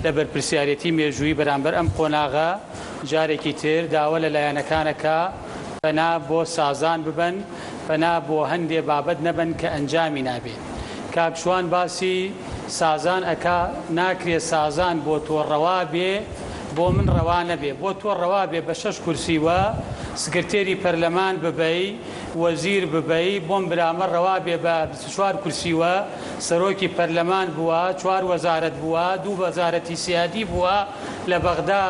لە بەرپرسیارەتی مێژووی بەرامبەر ئەم قۆناغا جارێکی تر داوە لە لایەنەکانەکە پەنا بۆ سازان ببن پەنا بۆ هەندێ بابەت نەبن کە ئەنجامی نابێت. کاکشوان باسی سازان ئەکا ناکرێت سازان بۆ تۆ ڕەوا بێ بۆ من ڕەوا نەبێ بۆ تۆ ڕەوا بێ بە 6 کورسیوە سکرتێری پەرلەمان ببەی وەزیر ببەی بۆم برامە ڕەوا بێ بە 24 کورسیوە سەرۆکی پەرلەمان بووە 4 وەزارەت بووە 2 وەزارەتی سیادی بووە لە بەغدا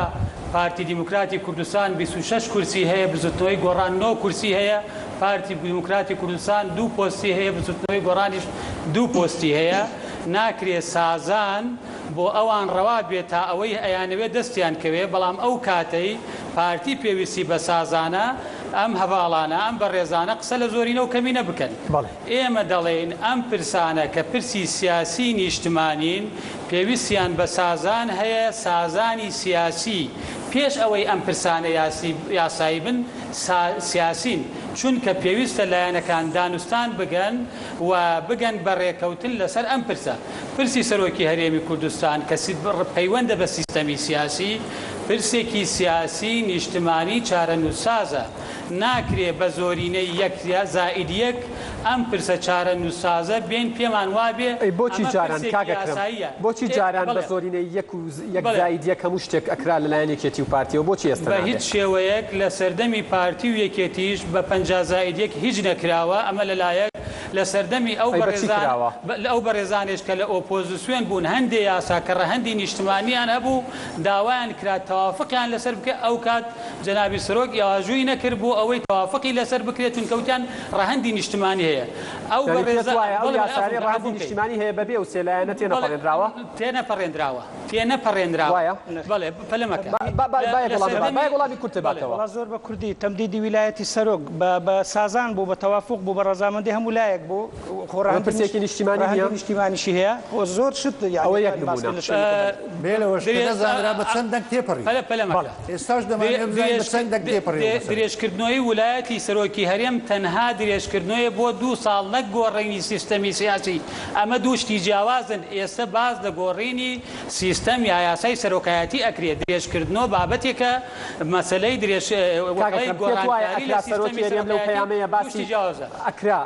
پارتی دیموکراتی کوردستان 26 کورسی هەیە بزوتنەوەی گۆڕان 9 کورسی هەیە پارتی دیموکراتی کوردستان 2 پۆستی هەیە بزوتنەوەی گۆڕانیش 2 پۆستی هەیە ناکرێت سازان بۆ ئەوان ڕەوا بێت تا ئەوەی ئەیانەوێت دەستیان کەوێ بەڵام ئەو کاتەی پارتی پێویستی بە سازانە ئەم هەواڵانە ئەم بەڕێزانە قسە لە زۆرینە و کەمینە بکەن. ئێمە دەڵێن ئەم پرسانە کە پرسی سیاسی نیشتمانین پێویستیان بە سازان هەیە سازانی سیاسی پێش ئەوەی ئەم پرسانە یاسایی بن سیاسین چونکە پێویستە لایەنەکان دانوستان بگەن و بگەن بەڕێکەوتن لەسەر ئەم پرسی سەرۆکی هەرێمی کوردستان کە پەیوەندە بە سیستەمی سیاسی پرسێکی سیاسی نیشتمانی چارەنووسازە ناکرێ بە زۆرینەی یەک زائید یەک ئەم پرسە چارە نووسازە بێن پێمان وابێ بۆچی جاران کاگەکرم بۆچی جاران بە زۆرینەی یەک زائید یەک هەموو شتێک ئەکرا لەلایەن یەکێتی و پارتیەوە بۆچی ئێستا بە هیچ شێوەیەک لە سەردەمی پارتی و یەکێتیش بە 50 زائید یەک هیچ نەکراوە ئەمە لەلایەک لە سەردەمی ئەو بەڕێزانش کە لە ئۆپۆزیسیۆن بوون هەندێک یاسا کە ڕەهەندی نیشتمانیان هەبوو داوایان کرا تەوافقیان لەسەر بکە ئەو کات جەنابی سەرۆک یاژووی نەکرد بۆ ئەوەی تەوافقی لەسەر بکرێت چونکەوتیان ڕەهەندی نیشتمانی هەیە ئەو یاساری ڕەهەندی نیشتمانی هەیە بەبێ و سێلایەنە تێنەپەڕێنراوە تێنەپەڕێنراوە بەڵێ پەلەمەکە وڵامی کورتە باتەوە زۆر بە کوردی تەمدیدی ویلایەتی سەرۆک بە سازان بوو بە تەوافق بوو بە ڕەزامەندی هەموو لایەک بوو خۆڕان پرسێکی نیشتیمانیشی هەیە زۆر شت ئەوە یەک نمونە بێلەوەشزانرا بە چەند دەنگ تێپەڕی ئێستاش دەمانێت چەند دەنگ تێپەڕی درێژکردنەوەی ویلایەتی سەرۆکی هەرێم تەنها درێژکردنەوەی بۆ 2 ساڵ نەک گۆڕینی سیستەمی سیاسی ئەمە دووشتی جیاوازن ئێستا باز لە گۆڕینی سیستەم یا یاسای سەرۆکایەتی ئەکرێت درێژکردنەوە بابەتێکە مەسەلەی درێژوەکەی گۆڕانکاری لە سیستەمی پەیامەیە باسی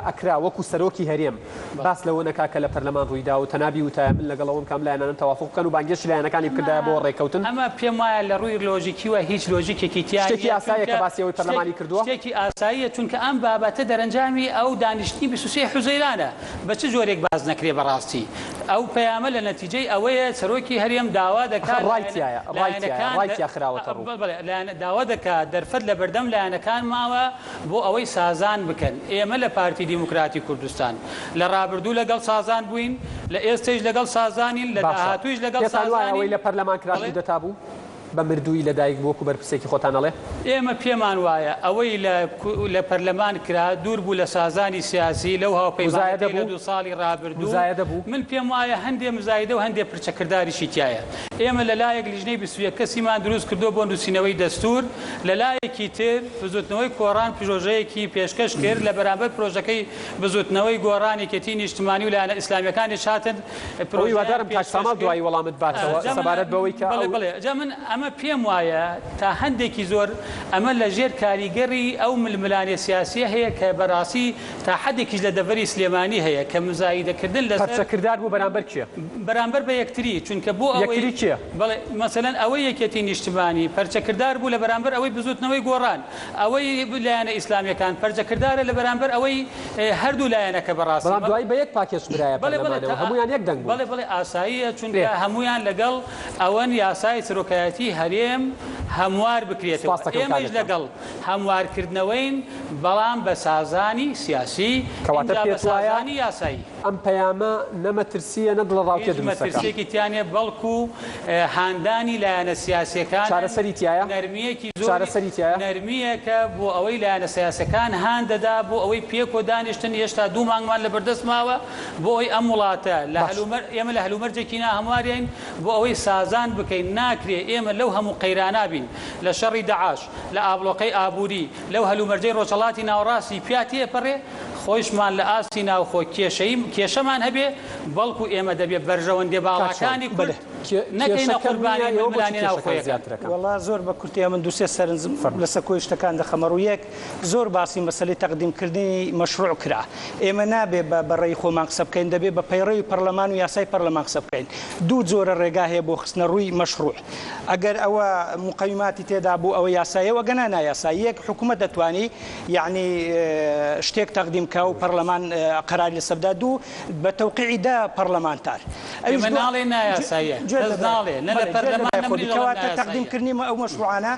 ئەکرا وەکو سەرۆکی هەرێم باس لەوە نەکا کە لە پەرلەمان ڕوویدا و تەنابی وتایە من لەگەڵەوەم کام لایەنان تەوافق بکەن و بانگێشی لایەنەکانی بکردایە بۆ ڕێکەوتن ئەمە پێم وایە لە ڕووی لۆژیکیوە هیچ لۆژیکێکی شتێکی ئاساییە کە باسی ئەوەی پەرلەمانی کردووە شتێکی ئاساییە چونکە ئەم بابەتە دەرەنجامی ئەو دانیشتنی 23 حوزەیرانە بە چ جۆرێک باز نەکرێ بەڕاستی ئەو پەیامە لە نەتیجەی ئەوەیە سەرۆکی هەرێم داوا دەکات داوا دەکات دەرفەت لە بەردەم لایەنەکان ماوە بۆ ئەوەی سازان بکەن ئێمە لە پارتی دیموکراتی کوردستان لە ڕابردوو لەگەڵ سازان بووین لە ئێستەش لەگەڵ سازانین لە داهاتوویش لەگەڵ سازانین ئەوەی لە پەرلەمان کراسی دەتا بوو بە مردووی لەدایک بۆکو بەرپرسێکی خۆتانەڵێ ئێمە پێمان وایە ئەوەی لە پەرلەمان کرا دوور بوو لە سازانی سیاسی لەو هاوپەیمانە لە 2 ساڵی ڕابردوو من پێم وایە هەندێ مزایدە و هەندێ پرچەکرداریشی تایە ئێمە لەلایەک لیژنەی 21 کەسیمان دروست کردو بۆ نووسینەوەی دەستور لەلایەکی تر بزوتنەوەی کۆڕان پژۆژەیەکی پێشکەش کرد لە بەرامبەر پرۆژەکەی بزوتنەوەی گۆڕانێکەتی نیشتمانی و لایەنە ئیسلامیەکانی شاتن پرۆژی وادارم تاکسامان دوای وەڵامت باتەوە سەبارەت بەوەی کە ئەمە پێم وایە تا هەندێکی زۆر ئەمە لە ژێر کاریگەری ئەو ململانێ سیاسیە هەیە کە بەڕاستی تا حدێکیش لە دەڤەری سلێمانی هەیە کە مزایدەکردن لە پەرچەکردار بوو بەرامبەر کێ بەرامبەر بە یەکتری چونکە بۆ ئەوەی بەڵێ مەسەلەن ئەوەی یەکێتی نیشتمانی پەرچەکردار بوو لە بەرامبەر ئەوەی بزوتنەوەی گۆڕان ئەوەی لایەنە ئیسلامیەکان پەرچەکردارە لە بەرامبەر ئەوەی هەردوو لایەنەکە بەڕاستی بەڵام دوای بە یەک پاکێش برایە پەرلەمانەوە هەمویان یەک دەنگ بوو بەڵێ ئاساییە چونکە هەمویان لەگەڵ ئەوەن یاسای سەرۆکایەتی هەرێم هەموار بکرێتەوە ئێمەش لەگەڵ هەموارکردنەوەین بەڵام بە سازانی سیاسی کەواتە سازانی یاسایی ئەم پەیامە نەمەترسیە نەدڵ ڕاوکێ مەترسێکی تیانێ بەڵکو هاندانی لایەنە سیاسیەکان چارەسەری تایە نەرمیەکی زۆر نەرمیەکە بۆ ئەوەی لایەنە سیاسەکان هاندەدا بۆ ئەوەی پێکۆ دانیشتن هێشتا 2 مانگمان لە بەردەست ماوە بۆ ئەوەی ئەم وڵاتە ئێمە لە هەلومەرجێکی هەموارین بۆ ئەوەی سازان بکەین ناکرێ ئێمە لەو هەموو قەیرانابین لە شەڕی داعش لە ئابلۆقەی ئابووری لەو هەلومەرجەی ڕۆژهەڵاتی ناوەڕاستی پیاتیە پەڕێ خۆشمان لە ئاستی ناوخۆ کێشەمان هەبێ بەڵکو ئێمە دەبێت بەرژەوەندێ باڵەکانی کورد نەکەینە قوربانی ململانی ناوخۆیەکان وەڵا زۆر بە کورتیا من دووسێ سەرنجم لەسەر کۆی شتەکان دەخەمەڕوویەک زۆر باسی مەسەلەی تەقدیمکردنی مەشروع کرا ئێمە نابێ بەڕێی خۆمان قسە بکەین دەبێت بە پەیڕەوی پەرلەمان و یاسای پەرلەمان قسە بکەین دوو جۆرە ڕێگا هەیە بۆ خستنە ڕووی مەشروع ئەگەر ئەوە مقەویماتی تێدا بوو ئەوە یاساییەوە گەنا نایاسایی یەک حکوومەت دەتوانی یعنی شتێک تەقدیمکە و پەرلەمان قەراری لەسەردا دوو بە تەوقیعیدا پەرلەمانتار ئەویش ناڵێ نایاساییە کەواتە تەقدیمکردنی ئەو مەشروعانە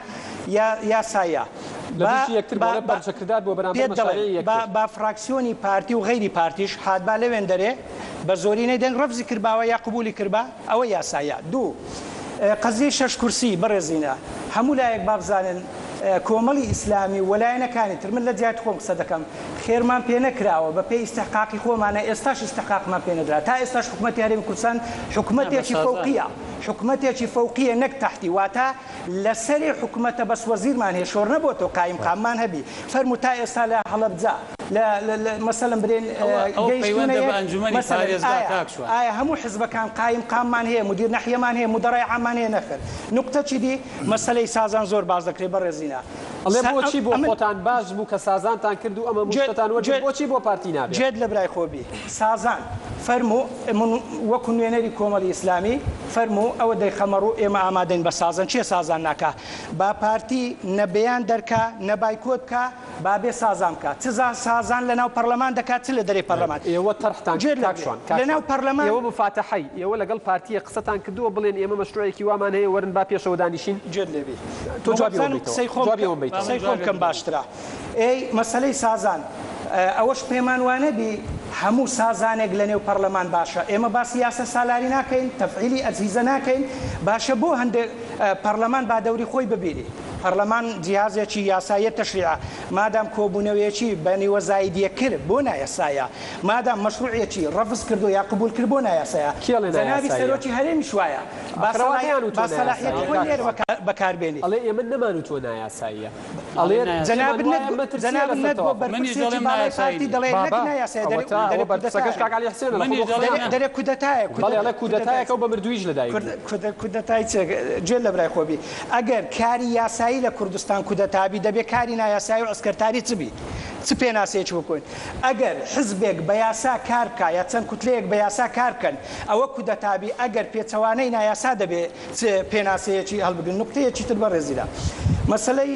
یاسایە با فراکسیۆنی پارتی و غەیری پارتیش هاتبا لەوێن دەرێ بە زۆرینەی دەنگ ڕەفزی کردباوە یا قبولی کردبا ئەوە یاسایە دوو قەزیی 6 کورسی بەڕێزینە هەموو لایەک بابزانن کۆمەڵی ئیسلامی وەلایەنەکانی تر من لە جیات خۆم قسە دەکەم خێرمان پێ نەکراوە بە پێی ئیستحقاقی خۆمانە ئێستاش ئیستحقاقمان پێ نەدرا تا ئێستاش حکوومەتی هەرێمی کوردستان حکوومەتێکی فەوقیە حکوومەتێکی فەوقیە نەک تەحتی واتە لەسەری حکوومەتە بەس وەزیرمان هەیە شۆڕ نەبووەوە قایم قاممان هەبی فەرموو تا ئێستا لە هەڵەبجا مەسەلەن برێن ئایا هەموو حزبەکان قایم قاممان هەیە مدیر نەحیەمان هەیە مدەڕای عامان هەیە نەخر نوقتەچی دی مەسەلەی سازان زۆر باز دەکرێت بەڕێزینا ئەڵێ بۆچی بۆ خۆتان باش بوو کە سازانتان کرد و ئەمە مشتتان وەرگرت بۆچی بۆ پارتی نابێت جێت لە برای خۆبی سازان فەرموو وەکو نوێنەری کۆمەڵی ئیسلامی فەرموو ئەوە دەیخەمەڕ و ئێمە ئامادەین بە سازان چیە سازان ناکە با پارتی نەبەیان دەرکا نەبایکۆت بکە با بێ سازان بکە چ سازان لەناو پەرلەمان دەکات چ لە دەرەی پەرلەمان ئێوە تەرحتان لەناو پەرلەمان ئێوە مفاتەحەی ئێوە لەگەڵ پارتیە قسەتان کردووە بڵێن ئێمە مەشروعێکی وامان هەیە وەرن با پێشەوە دانیشین جێت لێبی تۆ جوابی خۆم کەم باشترا ئەی مەسەلەی سازان ئەوەش پێمان وانەبی هەموو سازانێک لە نێو پەرلەمان باشە ئێمە باسی یاسە سالاری ناکەین تەفعیلی ئەجهیزە ناکەین باشە بۆ هەندێک پەرلەمان با دەوری خۆی ببیری پەرلەمان جیهازێکی یاساییە تەشریع مادام کۆبوونەوەیەکی بە نیوەزایدیە کرد بۆ نایەسایە مادام مەشروعێکی ڕەفز کردو یا قبول کرد بۆ نایەسایە جەنابی سەرۆکی هەرێمی شوایە با سەلاحیەتی خۆی لێرە بەکاربێنی ئەڵێ ئێمە نەمان و تۆ نایاساییە ئەڵێ جەناب نەت بۆ بەرپرسێکی باڵای پارتی دەڵێ نەک نایاسایە دەرێ کودەتایە کودەتایەکە و بە مردویش لەدایک کودەتای جێ لە برای خۆبی ئەگەر کاری یاسایی لە کوردستان کودەتابی دەبێت کاری نایاسایی و ئەسکەرتاری چبی چ پێناسەیەکی بکۆین ئەگەر حزبێک بە یاسا کار بکە یا چەند کوتلەیەک بە یاسا کار بکەن ئەوە کودەتابی ئەگەر پێچەوانەی نایاسا دەبێت پێناسەیەکی هەڵبگرن نوقتەیەکی تر بەڕێزیرا مەسەلەی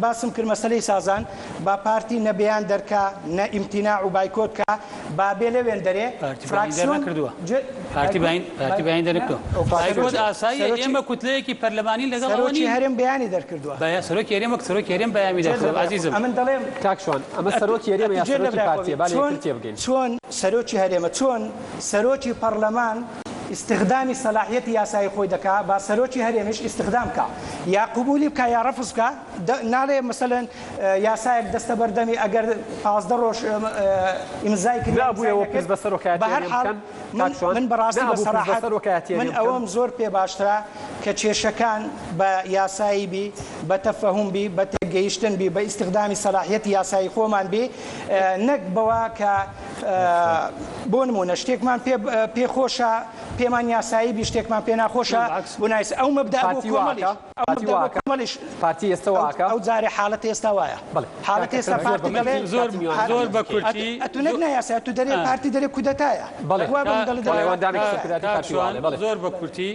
باسم کرد مەسەلەی سازان با پارتی نەبیان دەرکا نە ئیمتیناع و بایکۆت کە با بێ لەوێن دەرێ فراکسیۆن کردووە پارتی باین دەرکردووە ئێمە کوتلەیەکی پەرلەمانی لەگەڵ سەرۆکی هەرێم بەیانی دەرکردووە سەرۆکی هەرێمە سەرۆکی هەرێم بەیانی دەرکردووە عزیزم ئەمن دەڵێم کاکشوان ئەمە سەرۆکی هەرێمە یا سەرۆکی پارتیە با لێ تێ بگەین چۆن سەرۆکی هەرێمە چۆن سەرۆکی پەرلەمان استخدامی صلاحیەتی یاسایی خۆی دەکا با سەرۆکی هەرێمیش استخدام کە یا قبولی بکە یا ڕەفز بکە ناڵێ مەسەلەن یاسایەک دەستە بەردەمی ئەگەر 15 ڕۆژ ئیمزای کردبووەوە پێز بە سەرۆکایەتی من بەڕاستی بە سەراحەت من ئەوەم زۆر پێ باشترا کە کێشەکان بە یاسایی بی بە تەفەهوم بی بە تێگەیشتن بی بە استخدامی صلاحیەتی یاسایی خۆمان بی نەک بەوە کە بۆ نمونە شتێکمان پێخۆشە پێمان یاسایی بی شتێکمان پێ ناخۆشە بۆنایس ئەو مەبدا بۆ کۆمەڵیش پارتی ئێستا واکە ئەو جارێ حاڵەت ئێستا وایە حاڵەت ئێستا پارتی دەڵێ زۆر بە کورتی ئەتو نەک نایاسایە تو دەرێ پارتی دەرێ کودەتایە زۆر بە کورتی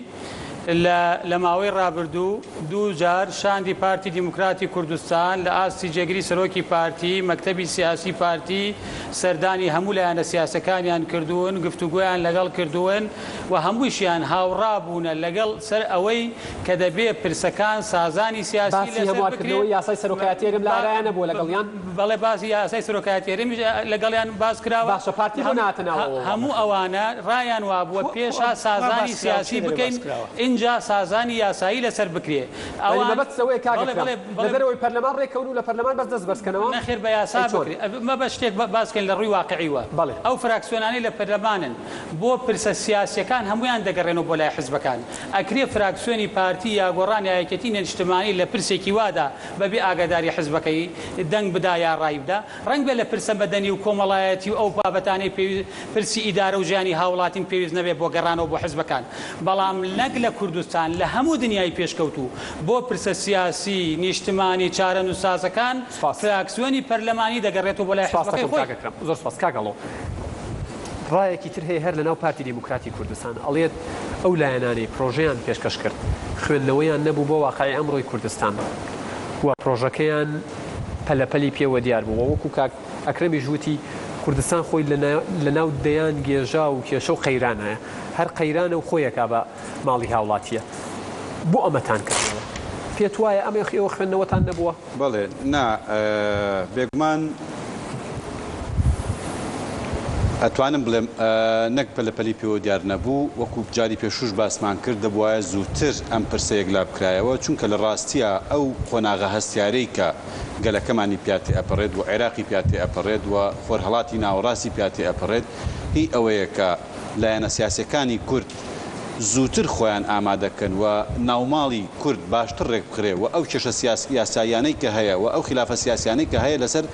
لە ماوەی ڕابردوو دوو جار شاندی پارتی دیموکراتی کوردستان لە ئاستی جێگری سەرۆکی پارتی مەکتەبی سیاسی پارتی سەردانی هەموو لایەنە سیاسەکانیان کردوون گفتوگویان لەگەڵ کردوون و هەموویشیان هاوڕابوونە لەگەڵ سەر ئەوەی کە دەبێ پرسەکان سازانی سیاسی لەسەرکردنەوەی یاسای سەرۆکایەتی هەرێم لارایانە بۆ لەگەڵیان بەڵێ باسی یاسای سەرۆکایەتی هەرێمی لەگەڵیان باس کراوە باشە پارتی ناتناوە هەموو ئەوانە ڕایان وابووە پێشا سازانی سیاسی بکەین اینجا سازانی یاسایی لەسەر بکرێ ئەوە بەبەتەوەی کاگەڵێ لەدەرەوەی پەرلەمان ڕێکەون و لە پەرلەمان بەس دەست بەرزکەنەوە نەخێر بە یاسا بکرێ مە بە شتێک باسکەین لە ڕووی واقعیوە ئەو فراکسیۆنانی لە پەرلەمانن بۆ پرسە سیاسیەکان هەمویان دەگەڕێنەوە بۆ لای حزبەکان ئەکرێ فراکسیۆنی پارتی یا گۆڕانی یەکەتی نیشتمانی لە پرسێکی وادا بەبێ ئاگاداری حزبەکەی دەنگ بدا یا ڕای بدا ڕەنگ بێ لە پرسە بەدەنی و کۆمەڵایەتی و ئەو بابەتانەی پرسی ئیدارە و ژیانی هاوڵاتین پێویست نەبێت بۆ گەڕانەوە بۆ حزبەکان بەڵام نەک لە کوردستان لە هەموو دنیای پێشکەوتو بۆ پرسە سیاسی نیشتمانی چارە نووسازەکان فراکسیۆنی پەرلەمانی دەگەڕێتەوە بۆ لای حزبەکەی خۆی. زۆر سپاس کاگەڵۆ. ڕایەکی تر هەیە هەر لەناو پارتی دیموکراتی کوردستان ئەڵێت ئەو لایەنانەی پرۆژەیان پێشکەش کرد خوێندنەوەیان نەبوو بۆ واقعی ئەمڕۆی کوردستان و پرۆژەکەیان پەلەپەلی پێوە دیار بوو وەکو کاک ئەکرەمی ژووتی کوردستان خۆی لەناو دەیان گێژا و کێشە و قەیرانەیە هەر قەیرانە و خۆیەکا بە ماڵی هاوڵاتیە بۆ ئەمەتان کردەوە پێت وایە ئەمە ئێوە خوێندنەوەتان نەبووە؟ بەڵێ نا بێگومان ئەتوانم بڵێم نەک پەلەپەلی پێوە دیار نەبوو وەکو جاری پێشوش باسمان کرد دەبوایە زووتر ئەم پرسەیەک لا بکرایەوە چونکە لە ڕاستیە ئەو قۆناغە هەستیارەی کە گەلەکەمانی پیاتی ئەپەڕێت و عێراقی پیاتی ئەپەڕێت و خۆرهەڵاتی ناوەڕاستی پیاتی ئەپەڕێت هی ئەوەیە کە لایەنە سیاسەکانی کورد زووتر خۆیان ئامادەکەن و ناوماڵی کورد باشتر ڕێک بخرێ و ئەو کێشە یاسایانەی کە هەیە و ئەو خلافە سیاسیانەی کە هەیە لەسەر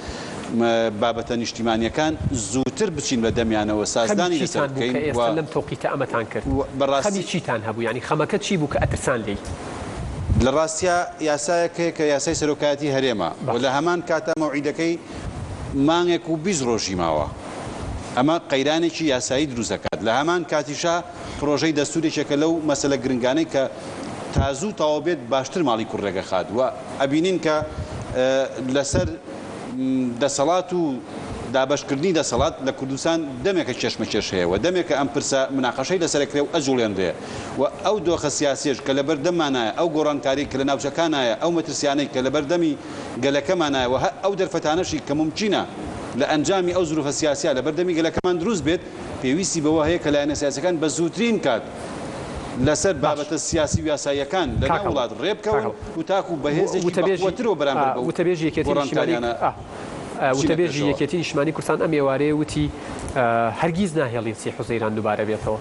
بابەتە نیشتیمانیەکان زووتر بچین بە دەمیانەوە سازدانی لەسەر بکەین لەم تۆقیتە ئەمەتان کرد خەمی چیتان هەبوو ینی خەمەکە چی بوو کە ئەترسان لێی لە ڕاستیا یاسایەکەی کە یاسای سەرۆکایەتی هەرێمە و لە هەمان کاتە مەوعیدەکەی مانگێک و 20 ڕۆژی ماوە ئەمە قەیرانێکی یاسایی دروست دەکات لە هەمان کاتیشا پرۆژەی دەستورێکێکە لەو مەسەلە گرنگانەی کە تازوو تەواو بێت باشتر ماڵی کوڕێگە خات و ئەبینین کە لەسەر دەسەڵات و دابەشکردنی دەسەڵات لە کوردستان دەمێکە چێشمەکێش هەیە و دەمێکە ئەم پرسە مناقەشەی لەسەرکرێ و ئەجوڵێنرێ و ئەو دۆخە سیاسیش کە لەبەر دەمانایە ئەو گۆڕانکاری کە لە ناوچەکانایە ئەو مەترسیانەی کە لەبەر دەمی گەلەکەمانایە و ئەو دەرفەتانەشی کە ممکنە لە ئەنجامی ئەو زروفە سیاسیە لەبەر دەمی گەلەکەمان دروست بێت پێویستی بەوە هەیە کە لایەنە سیاسەکان بە زووترین کات لەسەر بابەتە سیاسی و یاساییەکان لەناو وڵات ڕێبکەون و تاکو بەهێزێکی بەقوەترەوە بەرامبەر بەو وتەبێژی یەکێتی نیشتیمانی کوردستان ئەم ێوارەیە وتی هەرگیز ناهێڵین سی حوزەیران دووبارە بێتەوە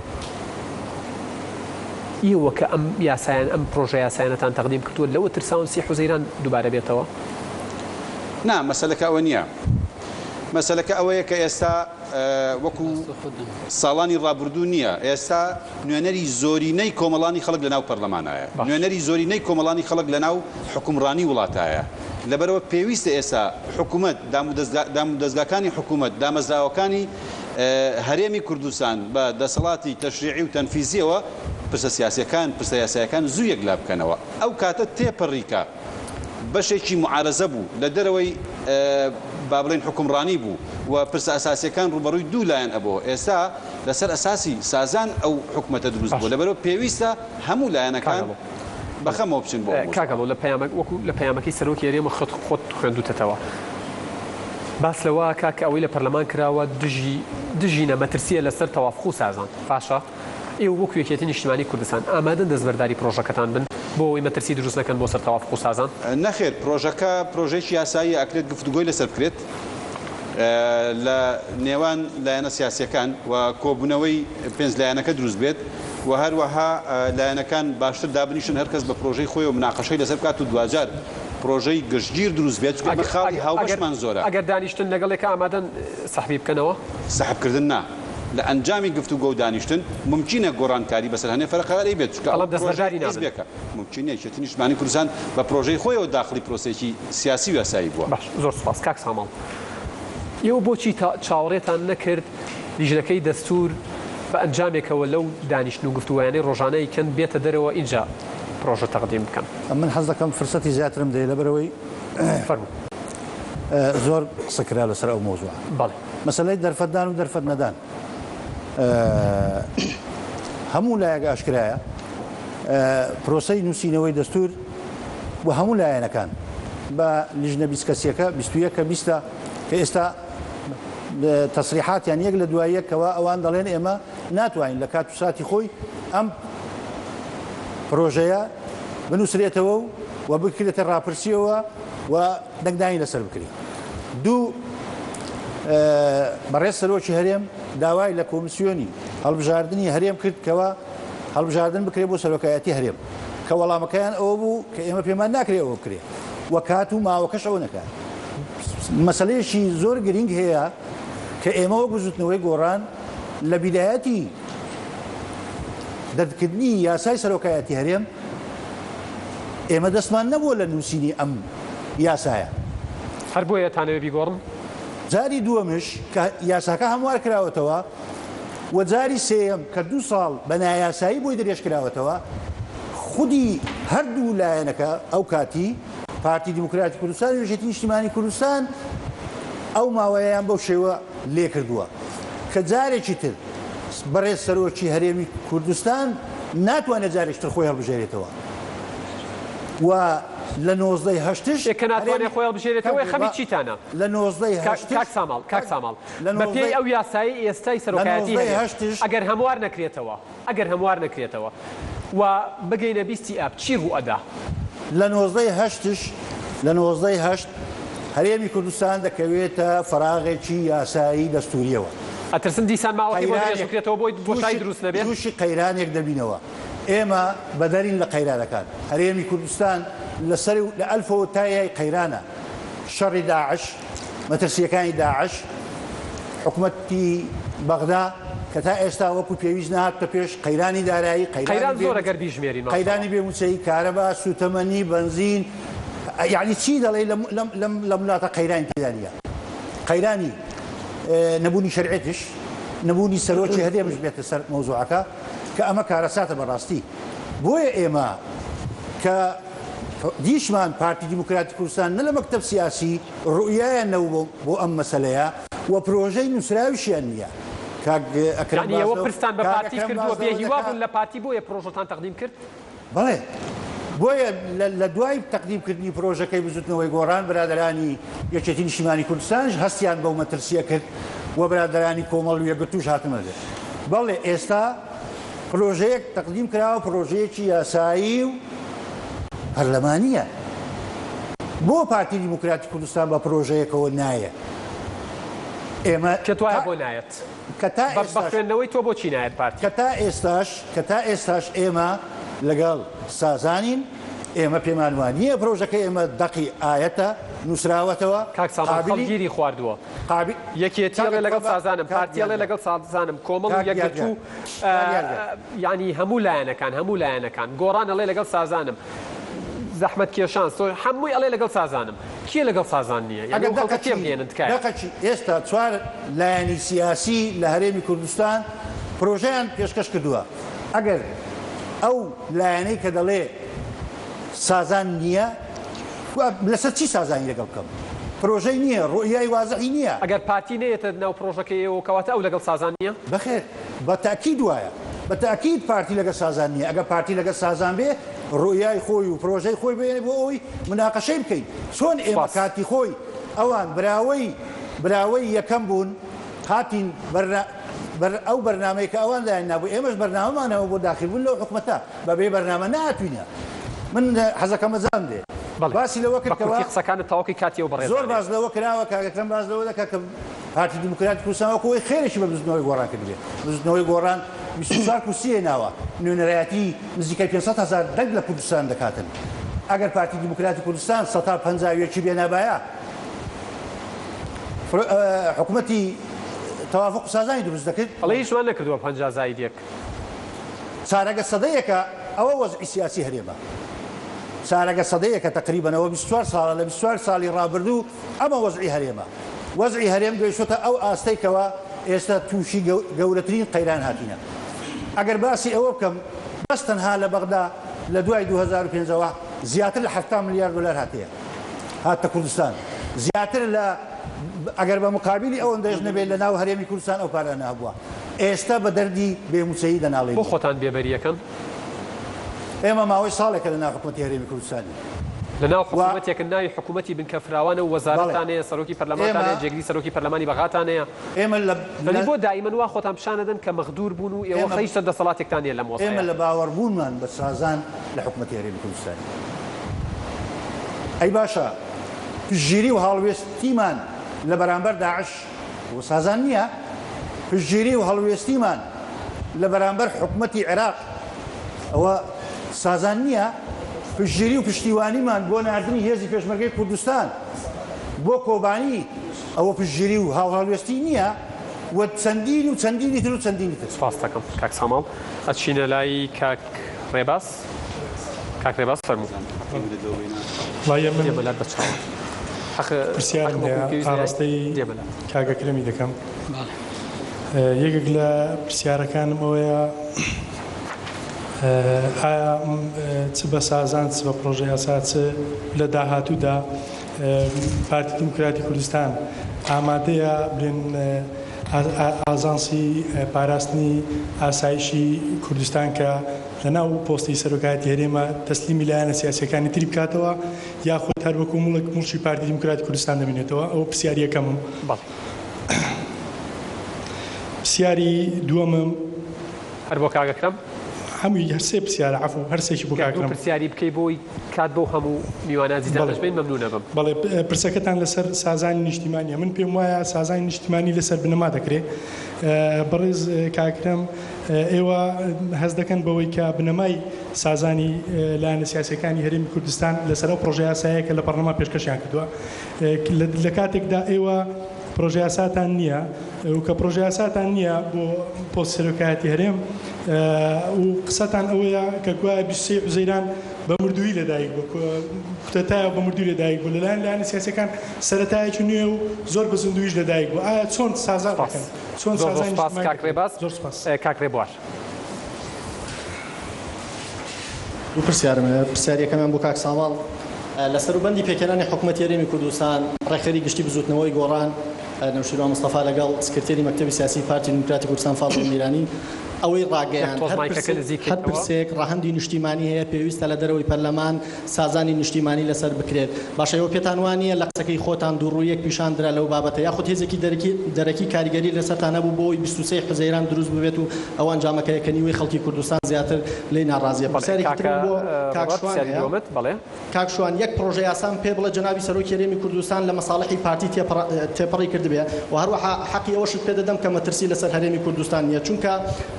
ئێوە کە ئەم یاسایان ئەم پرۆژە یاسایانەتان تەقدیم کردووە لەوە ترساون سی حوزەیران دووبارە بێتەوە نا مەسەلەکە ئەوە نییە مەسەلەکە ئەوەیە کە ئێستا وەکو ساڵانی ڕابردوو نییە ئێستا نوێنەری زۆرینەی کۆمەڵانی خەڵک لەناو پەرلەمانایە نوێنەری زۆرینەی کۆمەڵانی خەڵک لەناو حکومڕانی وڵاتایە لەبەرەوە پێویستە ئێستا حکوومەت دامودەستگاکانی حکوومەت دامەزراوەکانی هەرێمی کوردستان بە دەسەڵاتی تەشریعی و تەنفیزیەوە پرسە سیاسیەکان پرسە یاسایەکان زوو یەکلا بکەنەوە ئەو کاتە تێپەڕیکە بەشێکی معارەزە بوو لە دەرەوەی با بڵێن حکومڕانی بوو و پرسە ئەساسیەکان ڕوبەڕووی دوو لایەن ئەبەوە ئێستا لەسەر ئەساسی سازان ئەو حکوومەتە دروست بوو لەبەرەوە پێویستە هەموو لایەنەکان بەخەمەوە بچن بۆ کاکەڵ وەکو لە پەیامەکەی سەرۆکی هەرێمە خۆت خوێندووتەوە باس لەوە کاکە ئەوەی لە پەرلەمان کراوە دژی نەمەترسیە لەسەر تەوافق و سازان باشە ئێوە وەکو یەکێتی نیشتیمانی کوردستان ئامادەن دەستبەرداری پرۆژەکەتان بن بۆ ئەوەی مەترسی دروست نەکەن بۆ سەر تەوافق و سازان نەخێر پرۆژەکە پرۆژێکی یاسایی ئەکرێت گفتوگۆی لەسەر بکرێت لە نێوان لایەنە سیاسیەکان و کۆبوونەوەی پێنج لایەنەکە دروست بێت و هەروەها لایەنەکان باشتر دابنیشن هەرکەس بە پرۆژەی خۆی و مناقەشەی لەسەر بکات و دوجار پرۆژەی گشتگیر دروست بێت چونکە خاڵی هاوبەشمان زۆرە ئەگەر دانیشتن لەگەڵێکە ئامادەن سەحبی بکەنەوە سەحبکردن نا لە ئەنجامی گفتوگۆ و دانیشتن ممکنە گۆڕانکاری بەسەر هەنێ فەرقەکەی بێت دەستبەرداری ممکنە یەکێتی نیشتیمانی کوردستان بە پرۆژەی خۆیەوە داخلی پرۆسێکی سیاسی و یاسایی بووە باش زۆر سپاس کاک ساماڵ ئێوە بۆچی چاوەڕێتان نەکرد لیژنەکەی دەستور بە ئەنجامێکەوە لەو دانیشتن و گفتوگۆیانەی ڕۆژانەی کەن بێتە دەرەوە اینجا پرۆژە تەقدیم بکەن من حەز دەکەم فرسەتی زیاترم دەی لەبەرەوەی فەرموو زۆر قسەکرا لەسەر ئەو مۆزوع بەڵێ مەسەلەی دەرفەتدان و دەرفەت نەدان هەموو لایەک ئاشکرایە پرۆسەی نووسینەوەی دەستور بۆ هەموو لایەنەکان بە لیژنە بیسکەسیەکە 21 کە 20 کە ئێستا تەسریحاتیان یەک لە دواییەکەوە ئەوان دەڵێن ئێمە ناتوانین لە کات و ساتی خۆی ئەم پرۆژەیە بنووسرێتەوە و بکرێتە ڕاپرسیەوە و دەنگدانی لەسەر بکرێت دوو بەڕێز سەرۆکی هەرێم داوای لە کۆمیسیۆنی هەڵبژاردننی هەرێم کرد کەەوە هەڵبژاردن بکرێت بۆ سەرۆکایەتی هەرێم کە وەڵامەکەیان ئەوە بوو کە ئێمە پێمان ناکرێت ئەوە بکرێت وە کات و ماوەکەش ئەوە نەکات مەسەلەیەکی زۆر گرنگ هەیە کە ئێمە وەک بزوتنەوەی گۆڕان لە بیدایەتی دەردکردنی یاسای سەرۆکایەتی هەرێم ئێمە دەستمان نەبووە لە نووسینی ئەم یاسایە هەر بۆیە تانەوێ بیگۆڕن جاری دووەمش کە یاساکە هەموار کراوەتەوە و جاری سێم کە 2 ساڵ بە نایاسایی بۆی دەرێژ کراوەتەوە خودی هەردوو لایەنەکە ئەو کاتی پارتی دیموکراتی کوردستان و یەکێتی نیشتیمانی کوردستان ئەو ماوەیان بەو شێوە لێ کردووە کە جارێکی تر بەڕێز سەرۆکی هەرێمی کوردستان ناتوانێت جارێکتر خۆی هەڵبژێرێتەوە و لە 1970 کە ناتوانێت خۆی هەڵبژێرێتەوە خەمی چیتانە لە 1970 کاک ساماڵ بە پێی ئەو یاسایی ئێستای سەرۆکایەتی ئەگەر هەموار نەکرێتەوە و بگەینە بیستی ئاب چی ڕوو ئەدا لە 1970 هەرێمی کوردستان دەکەوێتە فەراغێکی یاسایی دەستوریەوە. ئەترسم دیسان ماوەتی بۆ درێژکرێتەوە بۆی بۆشای دروست نەبێت تووشی قەیرانێک دەبینەوە. ئێمە بەدەرین لە قەیرانەکان هەرێمی کوردستان لەسەر لە ئەلفەوە تایای قەیرانە شەڕی داعش مەترسیەکانی داعش حکوومەتی بەغدا کە تا ئێستا وەکو پێویست نهاتە پێش قەیرانی دارایی قەیران زۆرە گەر بیژمێرین قەیرانی بێموچەی کارەبا سوتەمەنی بنزین یعنی چی دەڵێ لە وڵاتە قەیرانی تێدانە قەیرانی نەبوونی شەرعێتش نەبوونی سەرۆکی هەرێمش بێتە سەر مەوزوعەکە کە ئەمە کارەساتە بەڕاستی بۆیە ئێمە کە دیشمان پارتی دیموکراتی کوردستان نە لە مەکتەب سیاسی ڕوئیایان نەوە بۆ ئەم مەسەلەیە و پرۆژەی نووسراویشیان نییە ئەوە پرستان بە پارتی کردووە بێهیوا بوون لە پارتی بۆیە پرۆژەتان تەقدیم کرد بەڵێ بۆیە لە دوای تەقدیمکردنی پرۆژەکەی بزوتنەوەی گۆڕان برادرانی یەکێتی نیشتیمانی کوردستانش هەستیان بەو مەترسیە کرد و برادرانی کۆمەڵ و یەکگرتووش هاتمەدە بەڵێ ئێستا پرۆژەیەک تەقدیم کراوە پرۆژەیەکی یاسایی و پەرلەمانیە بۆ پارتی دیموکراتی کوردستان بە پرۆژەیەکەوە نایە ئێمە کە توایە بۆ نایەت بە خوێندنەوەی تۆ بۆچی نایەت پارتی کە تا ئێستاش ئێمە لەگەڵ سازانین ئێمە پێمان وانییە پرۆژەکە ئێمە دەقی ئاەتە نووسراوەتەوە کاکساڵگیری خواردووە یەکێتیڵێ لەگەڵ سازانم پارتیڵێ لەگەڵ سازانم کۆمەڵ و یەکگرتوو ینی هەموو لایەنەکان گۆڕانەڵێ لەگەڵ سازانم زەحمەت کێشان هەمووی ئەڵێ لەگەڵ سازانم کێ لەگەڵ سازان نییە ئێستا چوار لایەنی سیاسی لە هەرێمی کوردستان پرۆژەیان پێشکەش کردووە ئەگەر ئەو لایەنەی کە دەڵێ سازان نییە لەسەر چی سازانی لەگەڵ بکەم پرۆژەی نییە ڕوئیای وازعی نییە ئەگەر پارتی نێتە ناو پرۆژەکەیەوە کەواتە ئەو لەگەڵ سازان نییە بەخێر بە تاکید وایە بە تاکید پارتی لەگە سازان نییە ئەگە پارتی لەگە سازان بێ ڕوئیای خۆی و پرۆژەی خۆی بێنێ بۆ ئەوی مناقەشەی بکەین چۆن ئێمە کاتی خۆی ئەوان براوەی یەکەم بوون هاتین ئەو بەرنامەی کە ئەوان لایەن نابوو ئێمەش بەرنامەمانەوە بۆ داخلبوون لەو حکومەتە بەبێ بەرنامە ناتوینە من حەزەکەم مەزان دێ باسی لەوە کردەوە قسەکانت تاوەکی کاتیەوە بەڕێز زۆر باز لەوە کراوە کاگەکەم باز لەوە دەکات کە پارتی دیموکراتی کوردستان وەکوی خێرێکی بە بزنەوەی گۆڕان کردبێ بزنەوەی گۆڕان 24 کورسیە ناوە نوێنەرایەتی نزیکای 500,000 دەنگ لە کوردستان دەکاتن ئەگەر پارتی دیموکراتی کوردستان 150 بێ نابایە حکوومەتی توافق سازانی دروست دەکرد ئەڵێ هیچمان نەکردووە 50 زایدێک سارەگە سەدەیەکە ئەوە وەزعی سیاسی هەرێمە سارەگە سەدەیەکە تقریبەنەوە 24 ساڵە لە 24 ساڵی ڕابردوو ئەمە وەزعی هەرێمە وەزعی هەرێم گەیشتە ئەو ئاستەیکەوە ئێستا تووشی گەورەترین قەیران هاتینە ئەگەر باسی ئەوە بکەم بەس تەنها لە بەغدا لە دوای 2005 زیاتر لە 70 ملیار دلار هاتەیە هاتە کوردستان زیاتر لە ئەگەر بە مقابلی ئەوەن دەژ نەبێت لە ناو هەرێمی کوردستان ئەو پارە نابووە ئێستا بە دەردی بێموچەیی دەناڵێت بۆ خۆتان بێبەریەکەن ئێمە ماوەی ساڵێکە لە ناو حکوومەتی هەرێمی کوردستانی لە ناو حکوومەتێک ناوی حکوومەتی بنکەفراوانە و وەزارەتانەیە سەرۆکی پەرلەمانتانەیە جێگری سەرۆکی پەرلەمانی بەغاتانەیە ئێمە بۆ دائیمەن وا خۆتان پیشانەدەن کە مەغدور بوون و ئێوە خەیشتە دەسەڵاتێکتان هەیە لەم وەسەیە ئێمە لە باوەڕبوونمان بە سازان لە حکوومەتی هەرێمی کوردستانی ئەی باشە پشتگیری و هەڵوێستیمان لە بەرامبەر داعش و سازان نییە پشتگیری و هەڵوێستیمان لە بەرامبەر حکوومەتی عێراق ئەوە سازان نییە پشتگیری و پشتیوانیمان بۆ ناردنی هێزی پێشمەرگەی کوردستان بۆ کۆبانی ئەوە پشتگیری و هەڵوێستی نییە و چەندینی تر و چەندینی تر سپاس دەکەم کاک ساماڵ ئەچینە لای کاک ڕێباس فەرموو من پرسیارم هەیە ئاڕاستەی کاگەکرەمی دەکەم یەکێک لە پرسیارەکانم ئەوەیە ئایا چ بە سازان چ بە پرۆژەی یاسا چ لە داهاتوودا پارتی دیموکراتی کوردستان ئامادەیە بڵێن ئاژانسی پاراستنی ئاسایشی کوردستان کە لە ناو پۆستی سەرۆکایەتی هەرێمە تەسلیمی لایەنە سیاسیەکانی تری بکاتەوە یاخود هەر وەکو موڵکی پارتی دیموکراتی کوردستان دەبینێتەوە ئەوە پرسیاری یەکەمم. پرسیاری دووەمم هەر بۆ کاگەکرم هەمووی هەرسێ پرسیارە عفو هەرسێکی بۆ کاکرم پرسیاری بکەی بۆی کات بۆ هەموو میوانازیدا دەشبین مەمنونە بم. بەڵێ پرسەکەتان لەسەر سازانی نیشتیمانیە من پێم وایە سازانی نیشتیمانی لەسەر بنەما دەکرێت بەڕێز کاکرم ئێوە هەز دەکەن بەوەی کە بنەمای سازانی لایەنە سیاسەکانی هەرێمی کوردستان لەسەر ئەو پرۆژە یاساییە کە لە پەرلەمان پێشکەشیان کردووە لە کاتێکدا ئێوە پرۆژە یاساتان نییە و کە پرۆژە یاساتان نییە بۆ پۆست سەرۆکایەتی هەرێم و قسەتان ئەوەیە کە گوایە 23 حوزەیران بە مردووی لەدایک بوو کوتەتایە بە مردووی لەدایک بوو لەلایەن لایەنە سیاسەکان سەرەتایەکی نوێ و زۆر بە زیندویش لەدایک بوو ئایا چۆن سازا دەکەن چۆن سازانی زۆر سپاس کاکرێ بوار دوو پرسیارمە پرسیارەکەمان بۆ کاک ساڵ لەسەر و بەندی پێکەرانی حکوومەتی هەرێمی کوردستان ڕێکخەری گشتی بزوتنەوەی گۆڕان نەوشیروان مستەفا لەگەڵ سکرتێری مەکتەبی سیاسی پارتی دموکراتی کوردستان فاضل میرانی ئەوەی ڕاگەیان هەر پرسێک ڕاهەندی نیشتیمانی هەیە پێویستە لە دەرەوەی پەرلەمان سازانی نیشتیمانی لەسەر بکرێت باشە ئەوە پێتان وانە لە قسەکەی خۆتان دووڕوویەک پیشاندرا لەو بابەتە یاخود هێزێکی دەرەکی کاریگەری لەسەرتان نەبوو بۆی 23 حوزەیران دروست ببێت و ئەوان جامەکەیەکە نیوەی خەڵکی کوردستان زیاتر لێی ناڕازیە پرسیارێکی ترم بۆ کاک شوان یەک پرۆژە یاسام پێ بڵێ جەنابی سەرۆکی هەرێمی کوردستان لە مەساڵحی پارتی تێپەڕی کردبێ و هەروەها حەقی ئەوەشت پێ دەدەم کە مەترسی لەسەر هەرێمی کوردستان نییە چونکە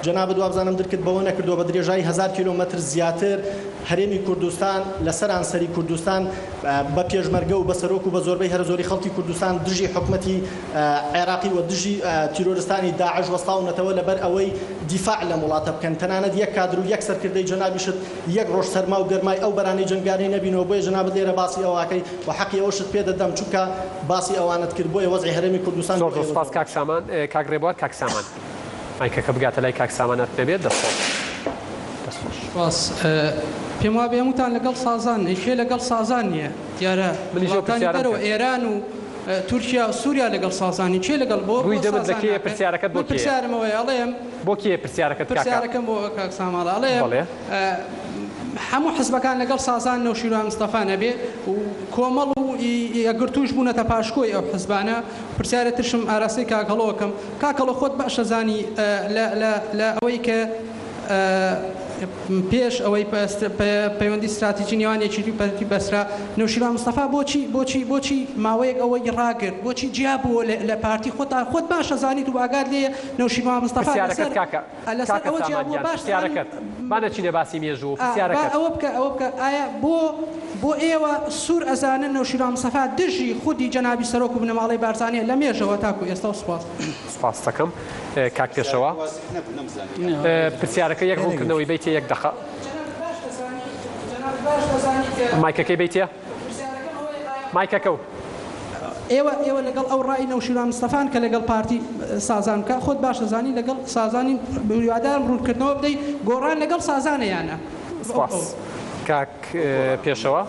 جەناب دوابزانم دەرکرد بەوە نەکردووە بە درێژایی 1000 کیلۆمەتر زیاتر هەرێمی کوردستان لەسەر ئانسەری کوردستان بە پێشمەرگە و بە سەرۆک و بە زۆربەی هەر زۆری خەڵکی کوردستان دژی حکومەتی عێراقی و دژی تیرۆرستانی داعش وەستاونەتەوە لەبەر ئەوەی دیفاع لە وڵاتە بکەن تەنانەت یەک کادر و یەک سەرکردەی جەنابیشت یەک ڕۆژ سەرما و گەرمای ئەو بەرانەی جەنگارەی نەبینەوە بۆیە جەنابەت لێرە باسی ئەوەکەی و حەقی ئەوەشت پێ دەدەم چونکە باسی ئەوانت کرد بۆیە وەزعی هەرێمی کوردستان زۆر سپاس کاک سامان کاک ڕێبوار کاک سامان مایکەکە بگاتە لای کاک سامانەت بێت باس پێم وابێ هەمووتان لەگەڵ سازان هیچێ لەگەڵ سازان نییە دیارە دەرەوە ئێران و تورکیا و سووریا لەگەڵ سازانی چێ لەگەڵ بۆ ڕووی دەمت لەکێ پرسیارەکەت بۆ پرسیارمەوەی ئەڵێم بۆ کێ پرسیارەکەم بۆ کاک ساماڵ ئەڵێم هەموو حزبەکان لەگەڵ سازان نەوشیروان مستەفا نەبێ و کۆمەڵ و یەکگرتوش بوونەتە پاشکۆی ئەو حزبانە پرسیارە ترشم ئاراستەی کاکەڵەوەکەم کاکەڵە خۆت باشە زانی لە ئەوەی کە پێش ئەوەی پەیوەندی استراتیژی نێوانێکی پەرتی بەسرا نەوشیروان مستەفا بۆچی ماوەیەک ئەوەی ڕاگرت بۆچی جیا بووە لە پارتی خۆت باشە زانیت و ئاگاد لێ نەوشیروان مستەفا لەسەر ئەوە جیا بووە باش بانەچینە باسی مێژوو ئەوە بکە ئایا بۆ ئێوە سوور ئەزانن نەوشیروان مستەفا دژی خودی جەنابی سەرۆک و بنەماڵەی بارزانیە لە مێژەوە تاکو ئێستا سپاس دەکەم کاک پێشەوە پرسیارەکە یەک ڕوونکردنەوەی بیتێ یەک دەقە مایکەکەی بیتێ مایکەکە و ئێوە لەگەڵ ئەو ڕای نەوشیروان مستەفان کە لەگەڵ پارتی سازان کە خۆت باشە زانی لەگەڵ سازانی بریوادار ڕوونکردنەوە بدەی گۆڕان لەگەڵ سازانەیانە سپاس کاک پێشەوە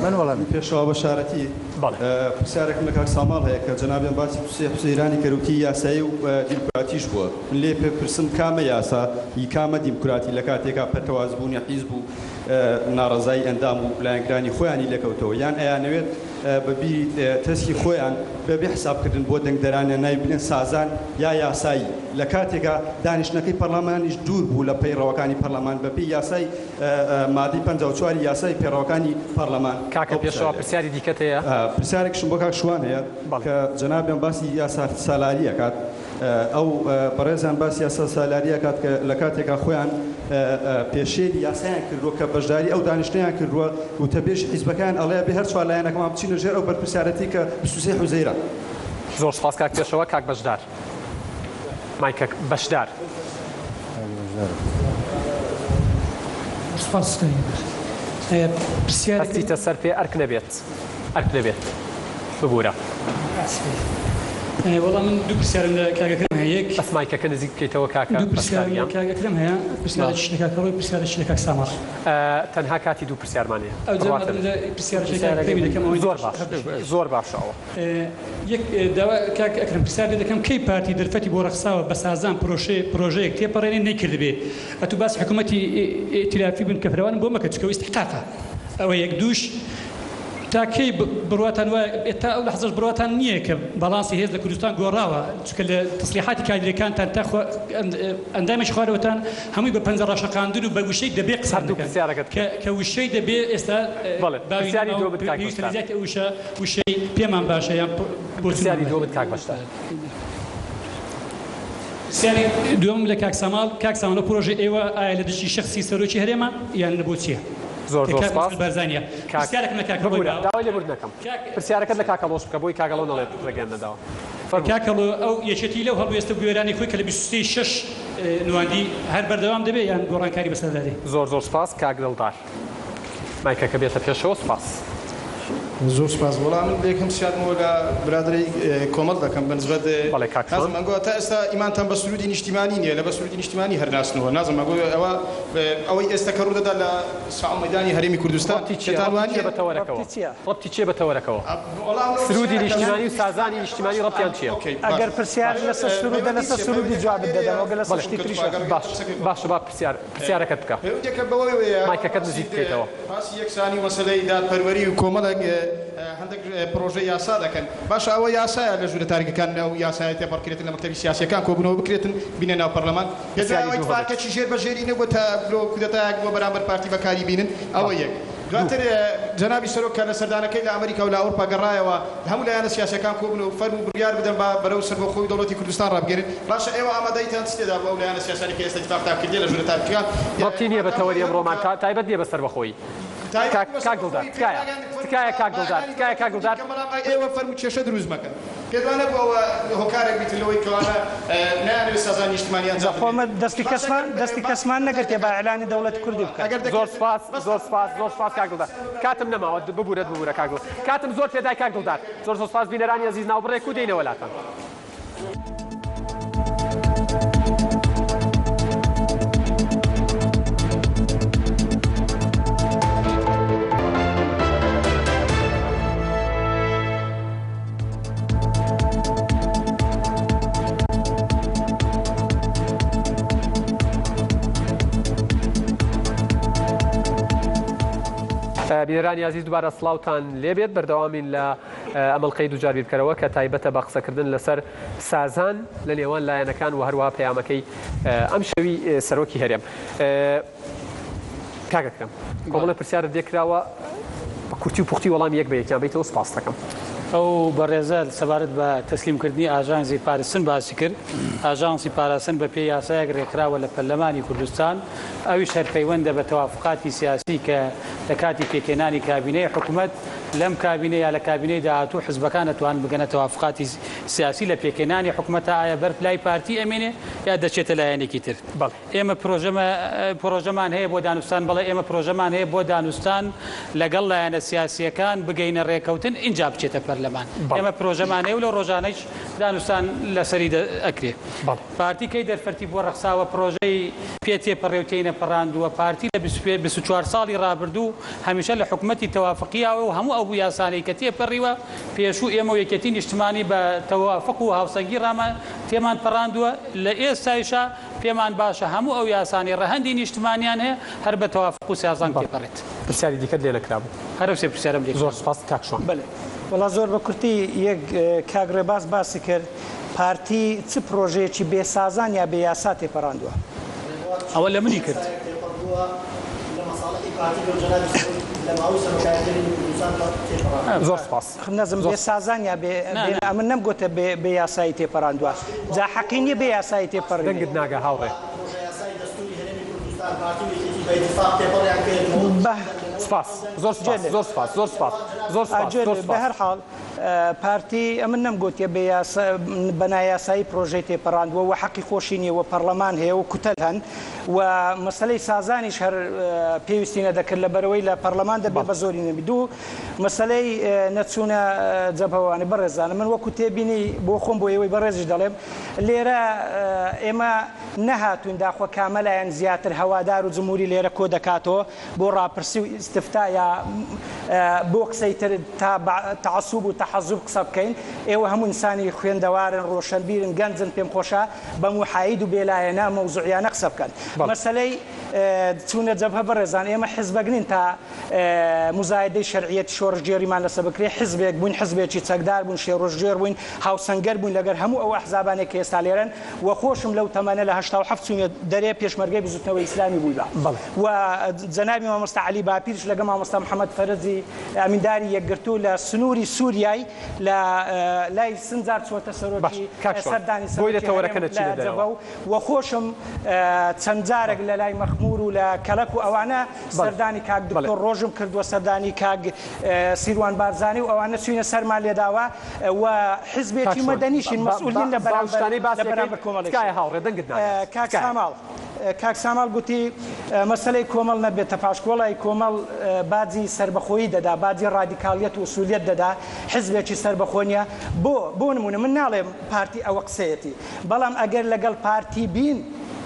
من وەڵامی پێشەوە بەشارەتی پرسیارێکم لە کاک ساماڵ هەیە کە جەنابیان باسی حوسەیرانی کەروتی یاسایی و دیموکراتیش بووە من لێ پێپرسم کامە یاسا کامە دیموکراتی لە کاتێکا پەرتەوازبوونی حیزب و ناڕەزایی ئەندام و لایەنکرانی خۆیانی لەکەوتەوە یان ئەیانەوێت بەبی تەسکی خۆیان بەبێ حسابکردن بۆ دەنگدەرانە نای بنێن سازان یا یاسایی لە کاتێکا دانیشتنەکەی پەرلەمانیش دوور بوو لە پەیڕەوەکانی پەرلەمان بەپێی یاسای مادەی 54 یاسای پێڕەوەکانی پەرلەمان کاکە پێشەوە پرسیاری دیکەت هەیە پرسیارێکشم بۆ کاک شوان هەیە کە جەنابیان باسی یاسا سالاریە کات ئەو بەڕێزان باسی یاسا سالاریە کات کە لە کاتێکا خۆیان پێشێری یاسایان کردووە کە بەشداری ئەو دانیشتیان کردووە و تەبێژ حیزبەکان ئەڵێ بێ هەر چوار لایەنەکەمان بچینە ژێر ئەو بەرپرسیارەتی کە 23 حوزەیرە زۆر سپاس کاک پێشەوە کاک بەشدار مایکە بەشدار هەستیتە سەر پێ ئەرک نەبێت ببوورە وەڵام من دوو پرسیارم لە کاکەکەم هەیە یەک بەس مایکەکە نزیک بکەیتەوە کاکە دوو پرسیارم کاکەکەم هەیە پرسیارێکی لە کاکەڕۆی پرسیارێکی لە کاک ساماڕ تەنها کاتی دوو پرسیارمانەیە زۆر باشەوە یەک داوا کاک ئەکرم پرسیار دەکەم کەی پارتی دەرفەتی بۆ ڕەخساوە بە سازان پرۆژەیەک تێپەڕێنێ نەیکردبێ ئەتو باس حکوومەتی ئێتلافی بن کە فراوان بۆ مەکە چکەوە ئیستیحقاقە ئەوە یەک دووش تاکەی بڕواتان تا ئەو لەحزەش بڕواتان نییە کە باڵانسی هێز لە کوردستان گۆڕاوە چونکە لە تەسلیحاتی کادرەکانتان تا ئەندامێکی خوارەوەتان هەمووی بە پەنجە ڕاشەقاندن و بە وشەی دەبێ قسە کە وشەی دەبێ ئێستا باویستەزیاتی وشەی پێمان باشە یان پرسیاری دۆ کاک بەشدار پرسیاری دووەم لە کاک ساماڵ پرۆژە ئێوە ئایا لە دژی شەخسی سەرۆکی هەرێمە یان نەبوو چییە؟ زۆر سپاس بەرزانیە داوای لێبور نەکەم پرسیارەکەت لە کاکەڵۆش بکە بۆی کاگەڵۆ نەڵێت ڕێگەیان نەداوە کاکەڵۆ ئەو یەکێتی لەو هەڵوێستە گوێرانی خۆی کە لە 26 نواندی هەر بەردەوام دەبێت یان گۆڕانکاری بەسەردادێ زۆر سپاس کاک دڵدار مایکەکە بێتە پێشەوە سپاس زۆر سپاس وەڵام من یەکەم سیادمەوە لە برادری کۆمەڵ دەکەم بەنسبەت نازم تا ئێستا ئیمانتان بە سرودی نیشتیمانی نییە لە بە سرودی نیشتیمانی هەرناسنەوە نازم ئەوەی ئێستا کە ڕوودەدا لە ساحە مەیدانی هەرێمی کوردستان ڕەبتی چێ بەتەوەرەکەەوە سرودی نیشتیمانی و سازانی نیشتیمانی ڕەبتیان چییە؟ ئەگەر پرسیار لەسەر سرودە لەسەر سرودی جواب بدەدەم وەگە لەسەر شتی تریش باشە با پرسیارەکەت بکە مایکەکەت نزیک بکەیتەوە باسی یەکسانی مەسەلەی دادپەروەری و کۆمەڵێک هەندێک پرۆژە یاسا دەکەن باشە ئەوە یاسایە لە ژوورە تاریکەکان ئەو یاسایە تێپەڕکرێتن لە مەکتەبی سیاسیەکان کۆبوونەوە بکرێتن بینە ناو پەرلەمان هێزەوەی اتفاقێکی ژێر بەژێرینە بۆ تا بلۆ کودەتایەک بۆ بەرامبەر پارتی بەکاری بینن ئەوە یەک دواتر جەنابی سەرۆک کە لە سەردانەکەی لە ئەمریکا و لە ئەوروپا گەڕایەوە هەموو لایەنە سیاسیەکان کۆبوون و فەرمو بڕیار بدەن بەرەو سەربەخۆی دەوڵەتی کوردستان ڕابگەرن باشە ئێوە ئامادەیتان چێدا بۆ ئەو لایەنە سیاسیانی کە ئێستا اتفاقتان کردێ لە ژوورە تاریکەکان ڕەبتی نییە بە تەوەری ئەمڕۆمان تایبەت نییە بە سەربەخۆی کاک دڵدار تکایە کاک دڵدار ئێوە فەرمو کێشە دروست مەکەن پێدوانە بۆ ئەوە هۆکارێک بیت لەوەی کەوانە نایانەوێت سازانی نیشتیمانیان خۆمە دەستی کەسمان نەگرتێ بە ئەعلانی دەوڵەتی کوردی بکات زۆر سپاس کاک دڵدار کاتم نەماوە ببورە کاک دڵدار کاتم زۆر پێدای کاک دڵدار زۆر سپاس بینەرانی عەزیز ناوبڕێک و دێنەوە لاتان بینەرانی عەزیز دووبارە سڵاوتان لێبێت بەردەوامین لە ئەمەڵقەی دووجار بیرکەرەوە کە تایبەتە بە قسەکردن لەسەر سازان لە نێوان لایەنەکان و هەروەها پەیامەکەی ئەم شەوی سەرۆکی هەرێم کاکەکەم کۆمەڵە پرسیارت دێکراوە بە کورتی و پوختی وەڵام یەک بە یەکیان بیتەوە سپاس دەکەم ئەو بەڕێزە سەبارەت بە تەسلیمکردنی ئاژانسی پارێزن باسی کرد ئاژانسی پارێزن بە پێی یاسایەک ڕێکراوە لە پەرلەمانی کوردستان ئەویش هەرپەیوەندە بە تەوافقاتی سیاسی کە لە کاتی پێکێنانی کابینەی حکوومەت لەم کابینە یا لە کابینەی داهاتوو حزبەکان دەتوان بگەنە تەوافقاتی سیاسی لە پێکێنانی حکوومەتە ئایا بەرپ لای پارتی ئەمێنێ یا دەچێتە لایەنێکی تر ئێمە پرۆژەمان هەیە بۆ دانوستان بەڵێ ئێمە پرۆژەمان هەیە بۆ دانوستان لەگەڵ لایەنە سیاسیەکان بگەینە ڕێکەوتن اینجا بچێتە پەرلەمان ئێمە پرۆژەمان هەیە و لە ڕۆژانەیش دانوستان لەسەری ئەکرێ پارتی کەی دەرفەتی بۆ ڕەخساوە پرۆژەی پێتێپەڕێوتینە پەڕاندووە پارتی لە 24 ساڵی ڕابردوو هەمیشە لە حکوومەتی تەوافقیاوە و هەموو ئەو یاسانەی کە تێپەڕیوە پێشوو ئێمە و یەکێتی نیشتمانی بە تەوافق و هاوسەنگی تێمان پەڕاندووە لە ئێستایشە پێمان باشە هەموو ئەو یاسانی ڕەهەندی نیشتمانیان هەیە هەر بە تەوافق و سیازان تێپەڕێت پرسیاری دیکەت لێ نەکرابوو هەرەوسێ پرسیارم لێ زۆر سپاس کاکشۆن وەڵا زۆر بە کورتی یەک کاگڕێباز باسی کرد پارتی چ پرۆژەیەکی بێسازان یا بێ یاسا تێپەڕاندووە ئەوە لە منی کرد زۆر سپاس نەزم بێ سازان یا من نەمگوتە بێ یاسایی تێپەڕاندووە جا حەقی نییە بێ یاسایی تێپەڕی دەنگت ناگە هاوڕێ سپاس زۆر سپاس بە هەر حاڵ پارتی ئەمن نەمگوتیە بەنایاسایی پرۆژەی تێپەڕاندووە و حەقی خۆشی نییە و پەرلەمان هەیە و کوتەل هەن و مەسەلەی سازانیش هەر پێویستی نەدەکرد لە بەرەوەی لە پەرلەمان دەبێ بە زۆری نەبی دوو مەسەلەی نەچوونە جەبهەوانی بەڕێزانە من وەکو تێبینی بۆ خۆم بۆ ئێوەی بەڕێزیش دەڵێم لێرە ئێمە نەهاتوین داخۆ کامەلایەن زیاتر هەوادار و جمهوری لێرە کۆ دەکاتەوە بۆ ڕاپرسی و ئیستفتا یا بۆ قسەیتر تا تعسوب و تەحەزوب قسە بکەین ئێوە هەموو ئینسانی خوێندەوارن ڕۆشنبیرن گەنجن پێم خۆشە بە موحاید و بێلایەنە مەوزوعیانە قسە بکەن مەسەلەی چوونە جەبهە بەڕێزان ئێمە حزبەگرین تا مزایدەی شەرعیەتی شۆڕژگێریمان لەسەر بکرێ حزبێک بووین حزبێکی چەکدار بوون شێڕۆژگێر بووین هاوسەنگەر بووین لەگەر هەموو ئەو ئەحزابانێک کە ئێستا لێرن و خۆشم لەو تەمەنە لە 87 چوونە دەرێ پێشمەرگەی بزوتنەوەی ئیسلامی بوویدا و جەنابی مامۆستا عەلی باپیرش لەگەڵ مامۆستا محەممەد فەرەزی ئەمینداری یەکگرتوو لە سنووری سووریای لە لای سنجار چۆتە سەرۆکی سەردانی سەرۆکی و خۆشم چەند جارێک لە لای مەخمور و لە کەلک و ئەوانە سەردانی کاک دکتۆر ڕۆژم کردووە سەردانی کاک سیروان بارزانی و ئەوانە چوینە سەرمان لێداوە و حزبێکی مەدەنیشین مەسئولین لە بەرامبەر کۆمەڵی کاک ساماڵ گوتی مەسەلەی کۆمەڵ نەبێتە پاشکۆڵی کۆمەڵ باجی سربەخۆیی دەدا باجی ڕادیکالیەت و ئوسولیەت دەدا حزبێکی سربەخۆنیە بۆ نمونە من ناڵێم پارتی ئەوە قسەیەتی بەڵام ئەگەر لەگەڵ پارتی بین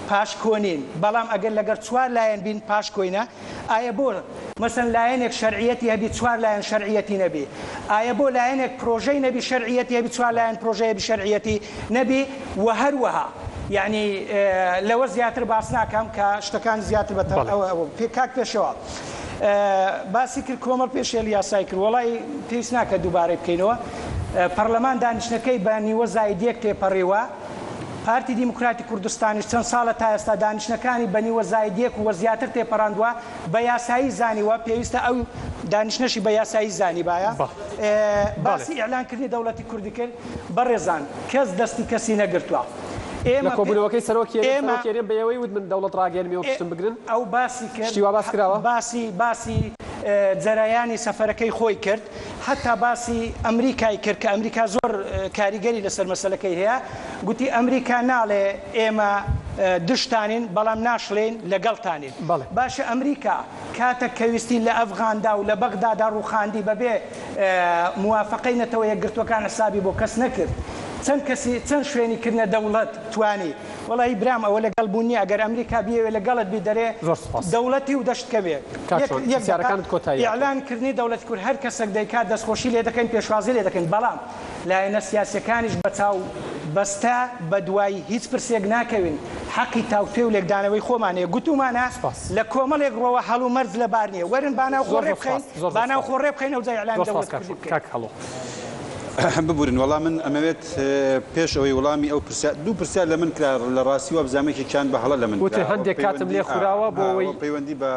پاش کۆنین بەڵام ئەگەر لەگەر چوار لایەن بین پاش کۆینە ئایا بۆ مەسەن لایەنێک شەرعیەتی هەبی چوار لایەن شەرعیەتی نەبی ئایا بۆ لایەنێک پرۆژەی نەبی شەرعیەتی هەبی چوار لایەن پرۆژەیە شەرعیەتی نەبی و هەروەها یعنی لەوە زیاتر باس ناکەم کە شتەکان زیاتر بە کاک پێشەوە باسی کرد کۆمەڵ پێشێلی یاسای کرد وەڵی پێویست ناکە دووبارەی بکەینەوە پەرلەمان دانیشتەکەی بە نیوە زایدیەک تێپەڕێوە پارتی دیموکراتی کوردستانیش چەند ساڵە تا ئێستا دانیشتەکانی بە نیوە زایدیەک و زیاتر تێپەڕاندووە بە یاسایی زانیوە پێویستە ئەو دانیشتنەشی بە یاسایی زانی باە باسی ئیعلانکردنی دەوڵەتی کوردی کرد بەڕێزان کەس دەستی کەسی نەگرتووە لە کۆبوونەوەکەی سەرۆکیێرم بەیەوەی وت من دەوڵەت ڕاگەرمی و پشتم بگرن ئەو باسی کرد باس کراوە باسی جەرایانی سەفەرەکەی خۆی کرد حتا باسی ئەمریکای کرد کە ئەمریکا زۆر کاریگەری لەسەر مەسەلەکەی هەیە گوتی ئەمریکا ناڵێ ئێمە دشتانین بەڵام ناشڵێن لەگەڵتانین باشە ئەمریکا کاتە کەویستی لە ئەفغاندا و لە بەغدادا ڕووخاندی بەبێ موافقەی نەتەوە یەکگرتوەکان حسابی بۆ کەس نەکرد چەند شوێنی کردنە دەوڵەت توانی وڵی برام ئەوە لەگەڵ بوونی ئەگەر ئەمریکا بیەوێ لەگەڵت بی دەرێ دەوڵەتی و دەشتکەوێ ئیعلانکردنی دەوڵەتی کورد هەر کەسێک دەیکات دەستخۆشی لێ دەکەین پێشوازی لێ دەکەین بەڵام لایەنە سیاسیەکانیش بەچاو بەستا بە دوایی هیچ پرسێک ناکەوین حەقی تاوتێ و لێکدانەوەی خۆمانەیە گوتومانە لە کۆمەڵێک ڕۆوە هەڵ و مەرج لە بار نییە وەرن باناو خۆڕێ بخەین باناو خۆڕێ بخەین ئەو جای ئیعلان دەوڵەت کوردی بکەین ببورن وەڵام من ئەمەوێت پێش ئەوەی وەڵامی ئەو دوو پرسیار لە من کرا لە ڕاستیوە بزانێکی چیان بە هەڵە لە من وتە هەندێک کاتم لێ خوراوە بۆ ئەوەی پەیوەندی بە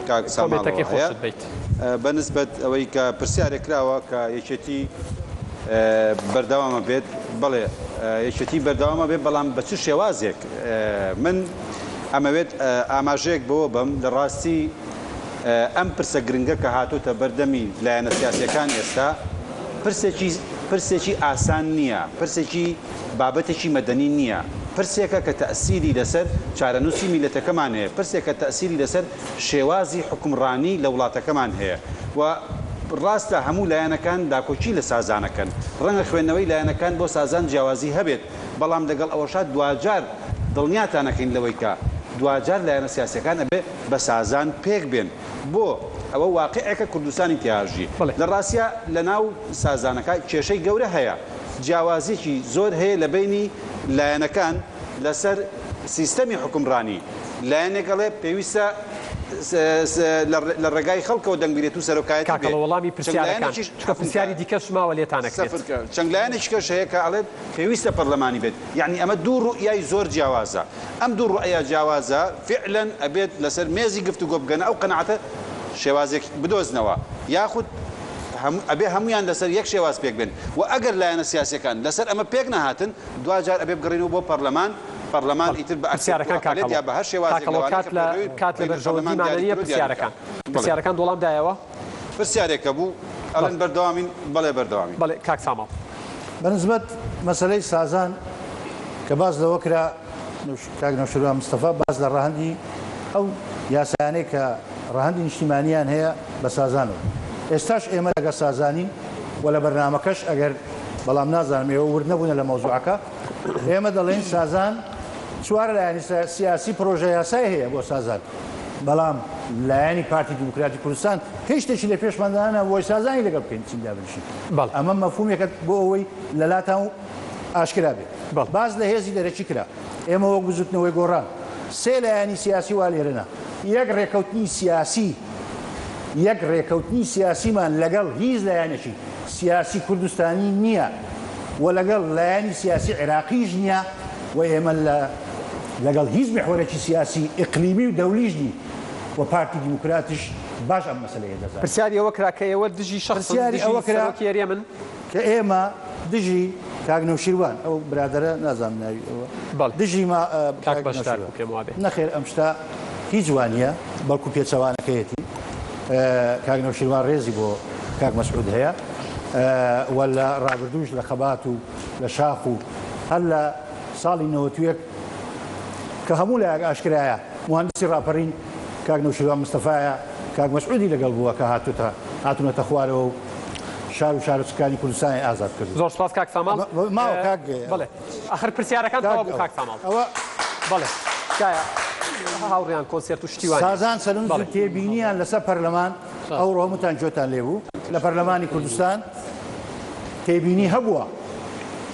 کاک ساماڵەوە هەیە بەنسبەت ئەوەی کە پرسیارێک کراوە کە یەکێتی بەردەوامە بێت بەڵێ یەکێتی بەردەوامە بێت بەڵام بە چ شێوازێک من ئەمەوێت ئاماژەیەک بەوە بم لە ڕاستی ئەم پرسە گرنگە کە هاتوتە بەردەمی لایەنە سیاسیەکان ئێستا پرسێکی ئاسان نییە پرسێکی بابەتێکی مەدەنی نییە پرسێکە کە تەئسیری لەسەر چارەنووسی میلەتەکەمان هەیە پرسێکە تەئسیری لەسەر شێوازی حکومڕانی لە وڵاتەکەمان هەیە و ڕاستە هەموو لایەنەکان داکۆچی لە سازانەکەن ڕەنگە خوێندنەوەی لایەنەکان بۆ سازان جیاوازی هەبێت بەڵام لەگەڵ ئەوەشات دوجار دڵنیاتانەکەین لەوەی کە دوجار لایەنە سیاسەکان ئەبێ بە سازان پێک بێن بۆ ئەوە واقعەکە کوردستانی تیاژی لە ڕاستە لە ناو سازانەکە کێشەی گەورە هەیە جیاوازێکی زۆر هەیە لە بینی لایەنەکان لەسەر سیستەمی حکومڕانی لایەنێکەڵێ پێویستە لە ڕێگای خەڵکەوە دەنگبێت و سەرۆکایەتی وەڵامی پرسیاری دیکە شماوە لێتانەکرێت چەند لایەنێکی کەش هەیە کە ئەڵێت پێویستە پەرلەمانی بێت یعنی ئەمە دوو ڕوئیای زۆر جیاوازە ئەم دوو ڕوئیا جیاوازە فعلا ئەبێت لەسەر مێزی گفتوگۆ بگەنە ئەو قەنەعەتە شێوازێک بدۆزنەوە یاخود ئەبێ هەمویان لەسەر یەک شێواز پێک بێن و ئەگەر لایەنە سیاسەکان لەسەر ئەمە پێک نەهاتن دوجار ئەبێ بگەڕێنەوە بۆ پەرلەمان ئیتر بە پرسیارەکان یا بە هەر شێوازێک کات لە بەرژەوەندیمانە پرسیارەکان دۆڵام دایەوە پرسیارێکە بوو ئەڵێن بەردەوامین بەڵێ بەردەوامی بەڵێ کاک ساماڵ بەنسبەت مەسەلەی سازان کە باز لەوە کرا کاک نەوشەروان مستەفا باز لە ڕاهەندی ئەو یاسایانەی کە ڕاهەندی نیشتیمانیان هەیە بە سازانەوە ئێستاش ئێمە لەگە سازانی و لە بەرنامەکەش ئەگەر بەڵام نازانم ئێوە ورد نەبوونە لە مەوزوعەکە ئێمە دەڵێن سازان چوار لایەنی سیاسی پرۆژە یاسای هەیە بۆ سازان بەڵام لایەنی پارتی دیموکراتی کوردستان هیچ شتێکی لە پێشماندانە بۆی سازانی لەگەڵ بکەین چیندا بنشین ئەمە مەفهومێکە بۆ ئەوەی لەلاتان ئاشکرا بێت باز لە هێزی دەرەچی کرا ئێمە وەک گوزوتنەوەی گۆڕان سێ لایەنی سیاسی وا لێرەنا یەک ڕێکەوتنی سیاسیمان لەگەڵ هیچ لایەنێکی سیاسی کوردستانی نییە و لەگەڵ لایەنی سیاسی عێراقیش نییە و ئێمە لەگەڵ هیچ محورێکی سیاسی ئیقلیمی و دەولیژنی و پارتی دیموکراتیش باش ئەم مەسەلەیە دەزانێت. پرسیاری ئەوە کرا کە ئێوە دژی پرسیاری ئەوە کرا من کە ئێمە دژی کاک نەوشیروان ئەو برادرە نازانم ناوی ئەوە دژی نەخێر ئەم شتا هیچ جوانیە بەڵکو پێچەوانەکەیەتی کاک نەوشیروان ڕێزی بۆ کاک مەسعود هەیە و لە ڕابردووش لە خەبات و لە شاخ و هەر لە ساڵی 91 کە هەموو لایەک ئاشکرایە مهندسی ڕاپەڕین کاک نەوشیروان مستەفایە کاک مەسعودی لەگەڵ بووە کە هاتوونەتە خوارەوە و شار و شارچکانی کوردستانی ئازاد کرد. زۆر سپاس کاک سامال. ماوە کاک بەڵێ ئاخر پرسیارەکان تەواو بوو کاک سامال. بەڵێ تکایە هاوڕێیان کۆنسێرت و شتیوانی سازان سەرنج و تێبینیان لەسەر پەرلەمان ئەوڕۆ هەمووتان جۆتان لێبوو لە پەرلەمانی کوردستان تێبینی هەبووە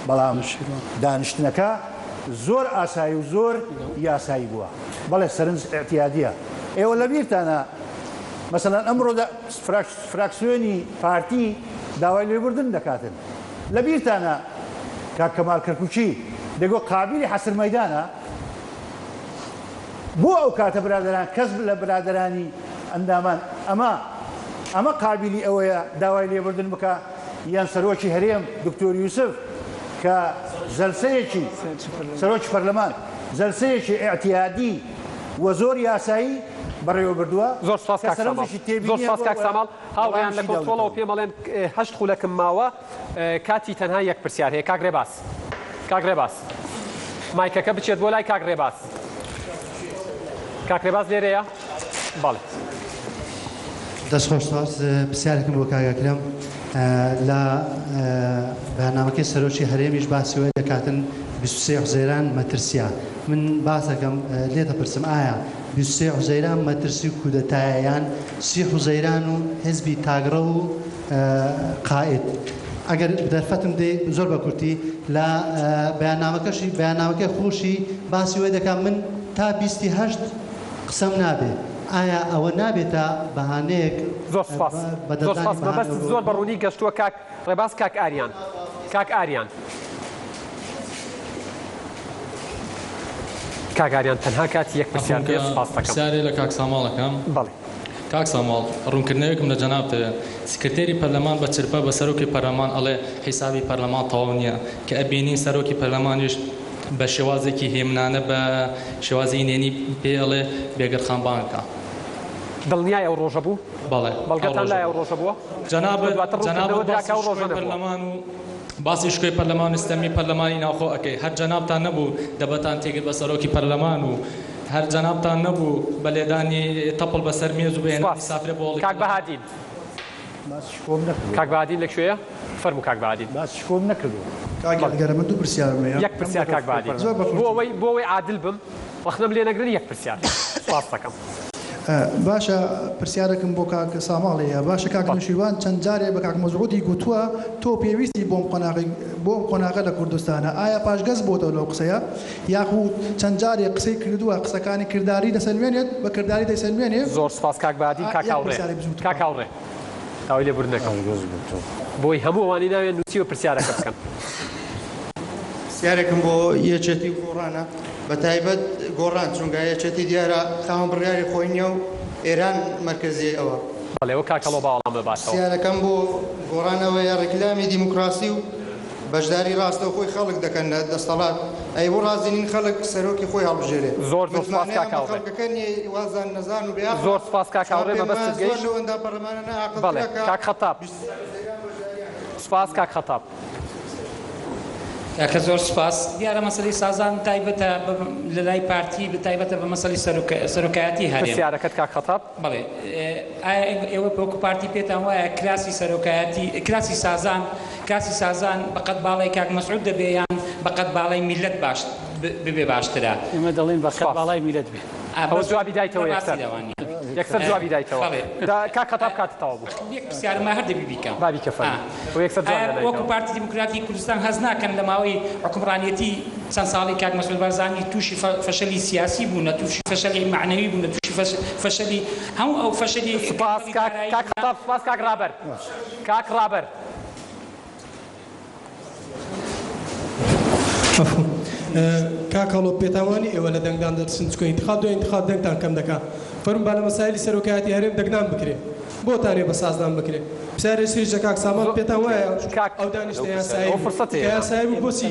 بەڵام دانیشتنەکە زۆر ئاسایی و زۆر یاسایی بووە بەڵێ سەرنج ئێعتیادیە ئێوە لە بیرتانە مەسەلەن ئەمڕۆ فراکسیۆنی پارتی داوای لێبوردن دەکاتن لە بیرتانە کاک کەمال کەرکوچی دەگۆ قابلی حەسر مەیدانە بۆ ئەو کاتە برادران کەس لە برادرانی ئەندامان ئەمە قابلی ئەوەیە داوای لێبوردن بکە یان سەرۆکی هەرێم دکتۆر یوسف کە جەلسەیەکی سەرۆکی پەرلەمان جەلسەیەکی ئێعتیادی و زۆر یاسایی بەڕێوە بردووە. زۆر سپاس کاک سامال. هاوڕێیان لە کۆنترۆڵەوە پێمەڵێن 8 خولەکم ماوە کاتی تەنها یەک پرسیار هەیە. کاک ڕێباس مایکەکە بچێت بۆ لای کاک ڕێباس. کاک ڕێباس لێرەیە؟ بەڵێ دەستخۆش پرسیارێکم بۆ کاگەکرم لە بەرنامەکەی سەرۆکی هەرێمیش باسی وێ دەکاتن 23 حوزەیران مەترسیە. من باسەکەم لێ دەپرسم ئایا 23 حوزەیران مەترسی و کودەتایەیان 30 حوزەیران و حزبی تاگڕە و قائد ئەگەر دەرفەتم دێ زۆر بە کورتی لە بەیاننامەکەی خۆشی باسی وێ دەکات من تا 28 قسەم نابێت. ئایا ئەوە نابێتە بەهانەیەک؟ زۆر سپاس مەبەست زۆر بەڕوونی گەشتووە کاک ڕێباس. کاک ئاریان کاگاریان تەنها کاتی یەک پرسیار پێ سپاس دەکەم. پرسیارێ لە کاک ساماڵەکەم. بەڵێ کاک ساماڵ ڕوونکردنەوەیەکم لە جەنابتەوە سکرتێری پەرلەمان بە چرپە بە سەرۆکی پەرلەمان ئەڵێ حیسابی پەرلەمان تەواو نییە کە ئەبینین سەرۆکی پەرلەمانیش بە شێوازێکی هێمنانە بە شێوازی نێنی پێڵێ بێگەرخانبانکە. دڵنیای ئەو ڕۆژە بوو؟ بەڵێ بەڵگەتان لای ئەو ڕۆژە بووە؟ جەناب پەرلەمان و باسی شکۆی پەرلەمان و سیستەمی پەرلەمانی ناوخۆ ئەەکەی هەر جەنابتان نەبوو دەبەتان تێگرت بە سەرۆکی پەرلەمان و هەر جەنابتان نەبوو بە لێدانی تەپڵ بەسەر مێز و بێنانی سافرە بۆڵی. کاک بەهادین کاک بەهادین لەکوێیە؟ فەرموو کاک بەهادین. باسی شکۆم نەکردووە. گەرەمە دوو پرسیارم هەیە. یەک پرسیار کاک بەهادین بۆ ئەوەی عادل بم وەختم لێ نەگرن یەک پرسیار سپاس دەکەم. باشە پرسیارێکم بۆ کاک ساماڵەیە. باشە کاک نەوشیروان چەند جارێ بە کاک مەزعودی گوتووە تۆ پێویستی بۆم قۆناغە لە کوردستانە. ئایا پاشگەز بۆتەوە لەو قسەیە یاخود چەند جارێ قسەی کردووە قسەکانی کردداری دەسەلمێنێت بە کردداری دەسەلمێنێت؟ زۆر سپاس کاک بەهادین. کاکاوڕێ داوای لێبوردنەکەم بۆی هەموو ئەوانی ناوێن نووسیوە پرسیارەکە بکەن. پرسیارێکم بۆ یەکێتی گۆڕانە بە تایبەت گۆڕان چونکە یەکێتی دیارە خاوەن بڕیاری خۆی نییە و ئێران مەرکەزی ئەوە. بەڵێەوە کاکەڵۆ باوەڵام بباتەوە. پرسیارەکەم بۆ گۆڕانەوەی ڕێکلامی دیموکراسی و بەشداری ڕاستە خۆی خەڵک دەکەن لە دەسەڵات ئەی بۆ ڕازینین خەڵک سەرۆکی خۆی هەڵبژێرێ. زۆر سپاس کاکاوڕێ. وازان نەزان و زۆر سپاس کاکاوڕێ مەبەستت گەیشت. بەڵێ کاک خەتاب سپاس کاک خەتاب. کە زۆر سپاس دیارە مەسەلەی سازان تایبەتە لە لای پارتی بتایبەتە بە مەسەلی سەرۆکایەتی هەرێم. پرسیارەکەت کاک خەتاب. بەڵێ ئێوە وەکو پارتی پێتان وایە کراسی سەرۆکایەتی کراسی سازان بەقەت باڵای کاک مەسعود دەبێ یان بەقەت باڵای میلەت باش ببێ باشترە؟ ئێمە دەڵێن بەقەت باڵای میلەت بێ. ئەو جوابی دایتەوە یەکسەر جوابی دایتەوە کاک خەتاب کاتتەوە بوو پرسیارمە هەر دەبی بیکەم بابی کەفەر وەکو پارتی دیموکراتی کوردستان هەز ناکەن لە ماوەی حکومڕانیەتی چەند ساڵی کاک مەسعود بارزانی تووشی فەشەلی سیاسی بوون، تووشی فەشەلی معنەوی بوون، تووشی فەشەلی هەموو ئەو فەشەلی سپاس کاک خەتاب سپاس کاک ڕابەر کاک ڕابەر کاکەڵۆ پێتاوانی ئێوە لە دەنگدان دەرسن چکۆ انتخاب دو انتخاب دەنگتان کەم دەکات فەرمون با لە مەسایلی سەرۆکایەتی هەرێم دەنگدان بکرێ بۆتانێ بە سازدان بکرێ پرسیارێکی سریشە کاک سامان پێتان وایە ئەو دانیشتە یاسایی بوو بۆچی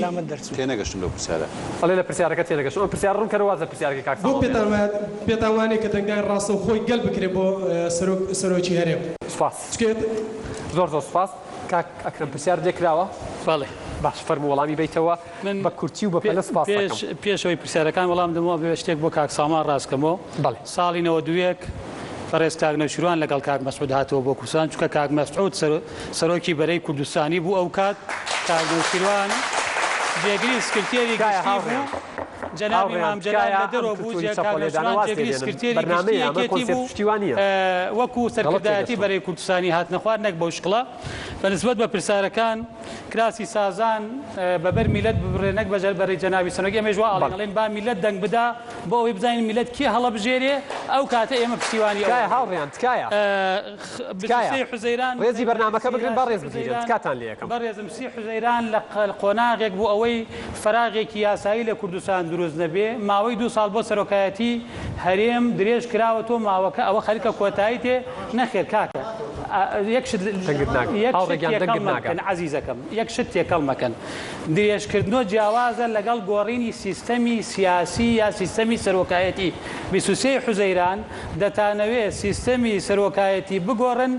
تێنەگەشتم لەو پرسیارە ئەڵێ لە پرسیارەکە تێنەگەشتم ئەو پرسیار ڕوون کەرە وازە پرسیارەکەی کاک بۆ پێتان وانێ کە دەنگدان ڕاستە و خۆی گەل بکرێ بۆ سەرۆکی هەرێم سپاس زۆر فاس کاک ئەکرم پرسیار دێکراوە بەڵێ باش فەرموو وەڵامی بیتەوە بە کورتی و بە پەلە سپاس پێشەوەی پرسیارەکان وەڵام دەمەوە بێ شتێک بۆ کاک سامان ڕاستکەمەوە ساڵی 92 بەڕێز کاک نەوشیروان لەگەڵ کاک مەسعود هاتەوە بۆ کوردستان چونکە کاک مەسعود سەرۆکی بەرەی کوردستانی بوو ئەو کات کاک نەوشیروان جێگری سکرتێری گشتی بوو جەنابی مام جەلال لە دەرەوە بوو کاک نەوشیروان جێگری سکرتێری گشتیەکێتی بوو وەکو سەرکردایەتی بەرەی کوردستانی هاتنە خوار نەک بەو شقڵە بەنسبەت بە پرسیارەکان کراسی سازان بەبەر میلەت ببڕێ نەک بەجەر بەرەی جەنابی سەرۆکی ئەمەش وا ئەڵێن با میلەت دەنگ بدا بۆ ئەوەی بزانین میلەت کێ هەڵەبژێرێ ئەو کاتە ئێمە پشتیوانی تکایە هاوڕێیان تکایە حوزەیران ڕێزی بەرنامەکە بگرن بە ڕێز بگیرن تکاتان لێ یەکەم بەڕێزم سی حوزەیران لە قۆناغێک بوو ئەوەی فراغێکی یاسایی لە کوردستان دروست نەبێ ماوەی 2 ساڵ بۆ سەرۆکایەتی هەرێم درێژ کراوەتەوە ماوەکە ئەوە خەریکە کۆتایی تێ نەخێر کاکە عزیزەکەم یەک شت تێکەڵ مەکەن درێژکردنەوە جیاوازە لەگەڵ گۆڕینی سیستەمی سیاسی یا سیستەمی سەرۆکایەتی 23 حوزەیران دەتانەوێت سیستەمی سەرۆکایەتی بگۆڕن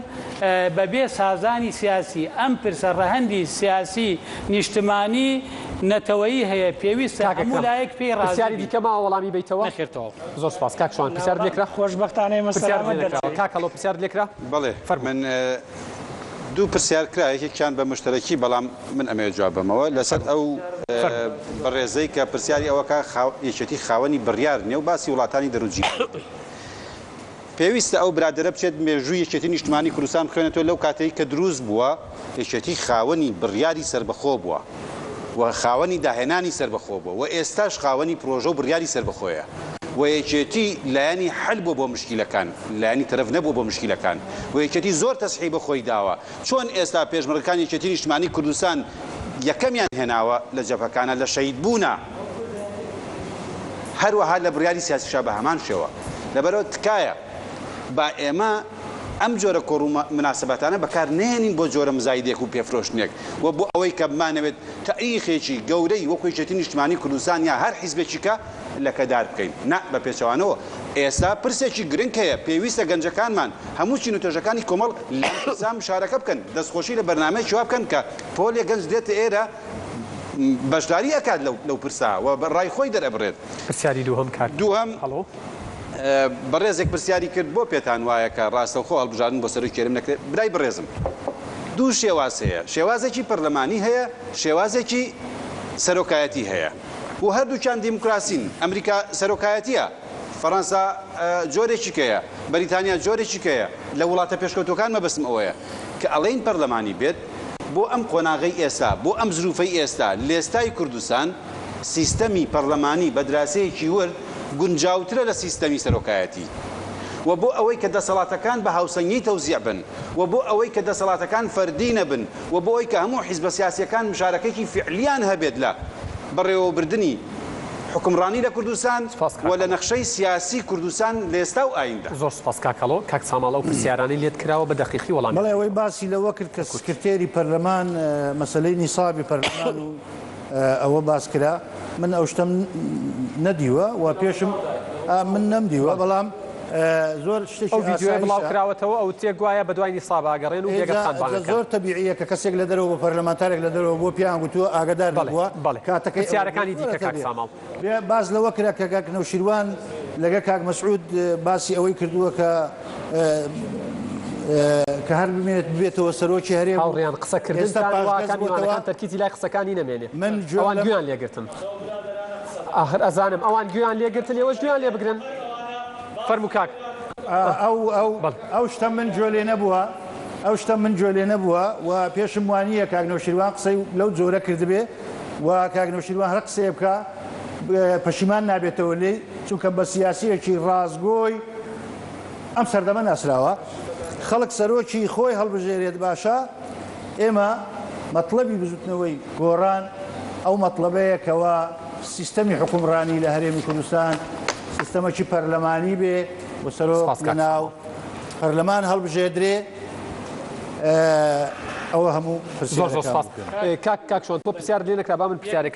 بەبێ سازانی سیاسی ئەم پرسە ڕەهەندی سیاسی نیشتمانی نەتەوەیی هەیە پێویستە هەموو لایەک پێی ڕازیاری دیکەما وەڵامی بیتەوە نەخێرتەوە زۆر سپاس کاک شوان پرسیار لێکرا خۆشبەختانەی مەسەلامەت کاکەڵۆ پرسیار لێکرا بەڵێ من دوو پرسیار کرا یەکێکیان بە مشتەرەکی بەڵام من ئەمێ جواب بمەوە لەسەر ئەو بەڕێزەی کە پرسیاری ئەوەکە یەکێتی خاوەنی بڕیار نیە و باسی وڵاتانی دەروجی پێویستە ئەو برادرە بچێت مێژووی یەکێتی نیشتمانی کوردستان بخوێنێتەوە لەو کاتەی کە دروست بووە یەکێتی خاوەنی بڕیاری سربەخۆ بووە و خاوەنی داهێنانی سربەخۆ بووە و ئێستاش خاوەنی پرۆژە و بڕیاری سربەخۆیە و یەکێتی لایەنی حل بوو بۆ مشکیلەکان لایەنی تەرەف نەبوو بۆ مشکیلەکان و یەکێتی زۆر تەسحی بە خۆی داوە چۆن ئێستا پێشمەرگەکان یەکێتی نیشتمانی کوردستان یەکەمیان هێناوە لە جەبهەکانە لە شەهید بوونە هەروەها لە بڕیاری سیاسیشا بە هەمان شێوە لەبەرەوە تکایە با ئێمە ئەم جۆرە کۆڕ و مناسبەتانە بەکار نێنین بۆ جۆرە مزایدێک و پێفرۆشتنێک و بۆ ئەوەی کە بمانەوێت تەریخێکی گەورەی وەکو یەکێتی نیشتمانی کوردستان یا هەر حیزبێکی کە لەکەدار بکەین نا بە پێچەوانەوە ئێستا پرسێکی گرنگ هەیە پێویستە گەنجەکانمان هەموو چین و تۆژەکانی کۆمەڵ لەسام شارەکە بکەن دەستخۆشی لە بەرنامەیەکی وا بکەن کە پۆلێ گەنج دێتە ئێرە بەشداری ئەکات لەو پرسا و بەڕای خۆی دەرەبڕێت پرسیاری دووهەم کات دووهەم بەڕێزێک پرسیاری کرد بۆ پێتان وایە کە ڕاستەوخۆ هەڵبژاردن بۆ سەرۆکی هەرێم نەکرێت برای بەڕێزم دوو شێواز هەیە شێوازێکی پەرلەمانی هەیە شێوازێکی سەرۆکایەتی هەیە و هەردووچیان دیموکراسین ئەمریکا سەرۆکایەتیە فەڕەنسا جۆرێکی کەیە بەریتانیا جۆرێکی کەیە لە وڵاتە پێشکەوتوەکان مەبەستم ئەوەیە کە ئەڵێن پەرلەمانی بێت بۆ ئەم قۆناغەی ئێستا بۆ ئەم زروفەی ئێستا لێستای کوردستان سیستەمی پەرلەمانی بە دراسەیەکی ورد گونجاوترە لە سیستەمی سەرۆکایەتی و بۆ ئەوەی کە دەسەڵاتەکان بە هاوسەنگی تەوزیع بن و بۆ ئەوەی کە دەسەڵاتەکان فەردی نەبن و بۆ ئەوەی کە هەموو حیزبە سیاسیەکان مشارەکەیکی فعلیان هەبێت لە بەڕێوەبردننی حکمڕانی لە کوردستان و لە نەخشەی سیاسی کوردستان لە ئێستا و ئایندا زۆر سپاس کاکەڵۆ کاک ساماڵە و پرسیارانی لێت کراوە بە دەقیقی وەڵام بەڵێ ئەوەی باسی لەوە کرد کە سکرتێری پەرلەمان مەسەلەی نیسابی پەرلەمان و ئەوە باس کرا من ئەو شتم نەدیوە و پێشم من نەمدیوە بەڵام زۆر شتێکی ڤیدیۆ بڵاو کراوەتەوە ئەو تێک وایە بە دوای نیساب ئاگەڕێن و بێگەتان زۆر تەبیعیە کە کەسێک لە دەرەوە بە پەرلەمانتارێک لە دەرەوە بۆ پیان گوتووە ئاگدار نبووە کاتەکەی پرسیارەکانی دیکە کاک ساماڵ باز لەوە کرا کە کاک نەوشیروان لەگە کاک مەسعود باسی ئەوەی کردووە کە هەر بمێنێت بێتەوە سەرۆکی هەرێم هاوڕێیان قسەکردن تەرکیزی لای قسەکانی نەمێنێ ئەوان گویان لێگرتن ئاخر ئەزانم ئەوان گویان لێگرتن ئێوەش گویان لێ بگرن فەرموو کاک ئەو شتە من جۆلێ نەبووە و پێشم وانییە کاک نەوشیروان قسەی لەو جۆرە کردبێ و کاک نەوشیروان هەر قسەیە بکە پەشیمان نابێتەوە لێ چونکە بە سیاسیەکی ڕازگۆی ئەم سەردەمە ناسراوە خەڵک سەرۆکی خۆی هەڵبژێرێت باشە ئێمە مەطلبی بزوتنەوەی گۆڕان ئەو مەطلبەیەکەوە سیستەمی حکومڕانی لە هەرێمی کوردستان سیستەمەکی پەرلەمانی بێ و سەرۆک لەناو پەرلەمان هەڵبژێدرێ ئەوە هەموو کاک شۆن تۆ پرسیار لێ نەکرا با من پرسیارێک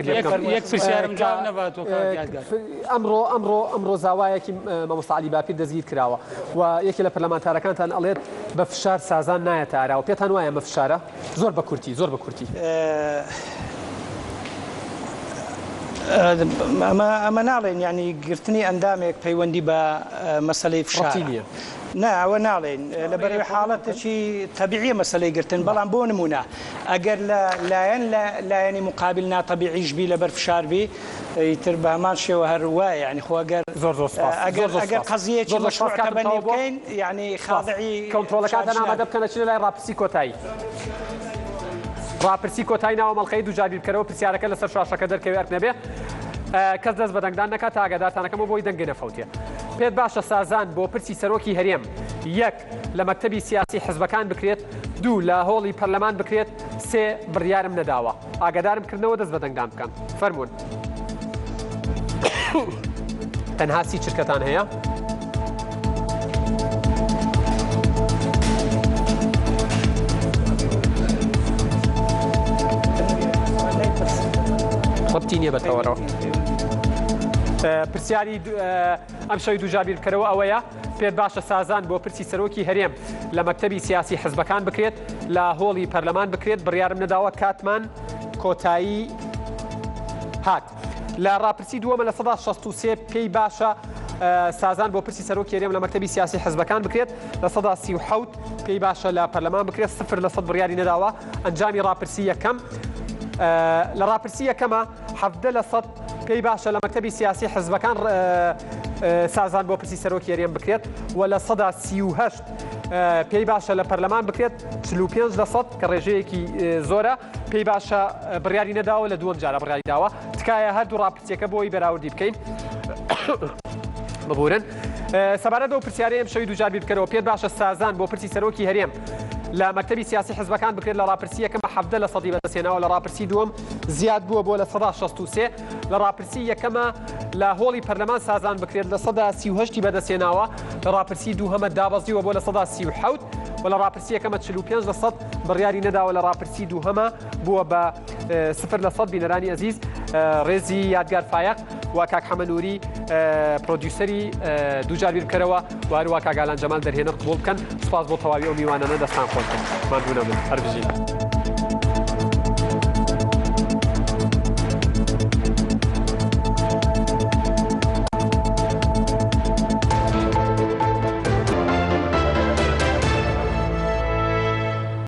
ئەمڕۆ زاوایەکی مامۆستا عەلی باپیر دەستگیر کراوە و یەکێ لە پەرلەمانتارەکانتان ئەڵێت بە فشار سازان نایەتە ئاراوە پێتان وایە مە فشارە زۆر بە کورتی ئەمە ناڵێن ینی گرتنی ئەندامێک پەیوەندی بە مەسەلەی فشارە نا ئەوە ناڵێن لە بەرەوەی حاڵەتێکی تەبیعیە مەسەلەی گرتن بەڵام بۆ نمونە ئەگەر لایەنی مقابل ناتەبیعیش بی لەبەر فشار بی ئیتر بە هەمان شێوە هەر وایە ینی خۆ ئەگەر قەزیەکی مەشروع تەبەنی بکەین ینی خاضعی کۆنتڕۆڵەکانتان ئامادە بکەنە چنە لای ڕاپرسی کۆتایی ڕاپرسی کۆتایی ناوە مەڵخەی دووجاری بکەرەوە پرسیارەکە لەسەر شاشەکە دەرکەوێت نەبێ کەس دەست بە دەنگدان نەکات تا ئاگادارتانەکەمە بۆی دەنگێ نەفەوتێ پێت باشە سازان بۆ پرسی سەرۆکی هەرێم یەک لە مەکتەبی سیاسی حزبەکان بکرێت دوو لە هۆڵی پەرلەمان بکرێت سێ بڕیارم نەداوە ئاگادارم کردنەوە دەست بە دەنگدان بکەن فەرموون تەنها سی چرکەتان هەیە خۆتی نییە بەتەوەرەوە پرسیاری ئەم شەوی دووجابیر بکەرەوە ئەوەیە پێت باشە سازان بۆ پرسی سەرۆکی هەرێم لە مەکتەبی سیاسی حزبەکان بکرێت لە هۆڵی پەرلەمان بکرێت بڕیارم نەداوە کاتمان کۆتایی هات لە ڕاپرسی دووەمە لە 163 پێی باشە سازان بۆ پرسی سەرۆکی هەرێم لە مەکتەبی سیاسی حزبەکان بکرێت لە 137 پێی باشە لە پەرلەمان بکرێت 0% بڕیاری نەداوە ئەنجامی ڕاپرسی یەکەم لە ڕاپرسی یەکەمە 70% پێی باشە لە مەکتەبی سیاسی حزبەکان سازان بۆ پرسی سەرۆکی هەرێم بکرێت و لە 138 پێی باشە لە پەرلەمان بکرێت 45% کە ڕێژەیەکی زۆرە پێی باشە بڕیاری نەداوە لە دووەم جارە بڕیاری داوە تکایە هەردوو ڕاپرسیەکە بۆی بەراوردی بکەین ببورن سەبارەت بەو پرسیارەیە ئەم شەوی دووجار بکەرەوە پێت باشە سازان بۆ پرسی سەرۆکی هەرێم لە مەکتەبی سیاسی حزبەکان بکرێت لە ڕاپرسی یەکەمە 70% بەدەستێناوە لە ڕاپرسی دووەم زیاد بووە بۆ لە 163 لە ڕاپرسی یەکەمە لە هۆڵی پەرلەمان سازان بکرێت لە 138 بەدەستێناوە لە ڕاپرسی دووهەمە دابەزیوە بۆ لە 137 و لە ڕاپرسی یەکەمە 45% بڕیاری نەداوە لە ڕاپرسی دووهەمە بووە بە 0% بینەرانی ئەزیز ڕێزی یادگار فایق و کاک حەمەنووری پرۆدیوسەری دووجار بیرکەرەوە و هەروە کاگالان جەمال دەرهێنەر قبوڵ بکەن سوپاس بۆ تەواوی ئەو میوانانە دەستان خۆشن ماندوو نەبن هەر بژین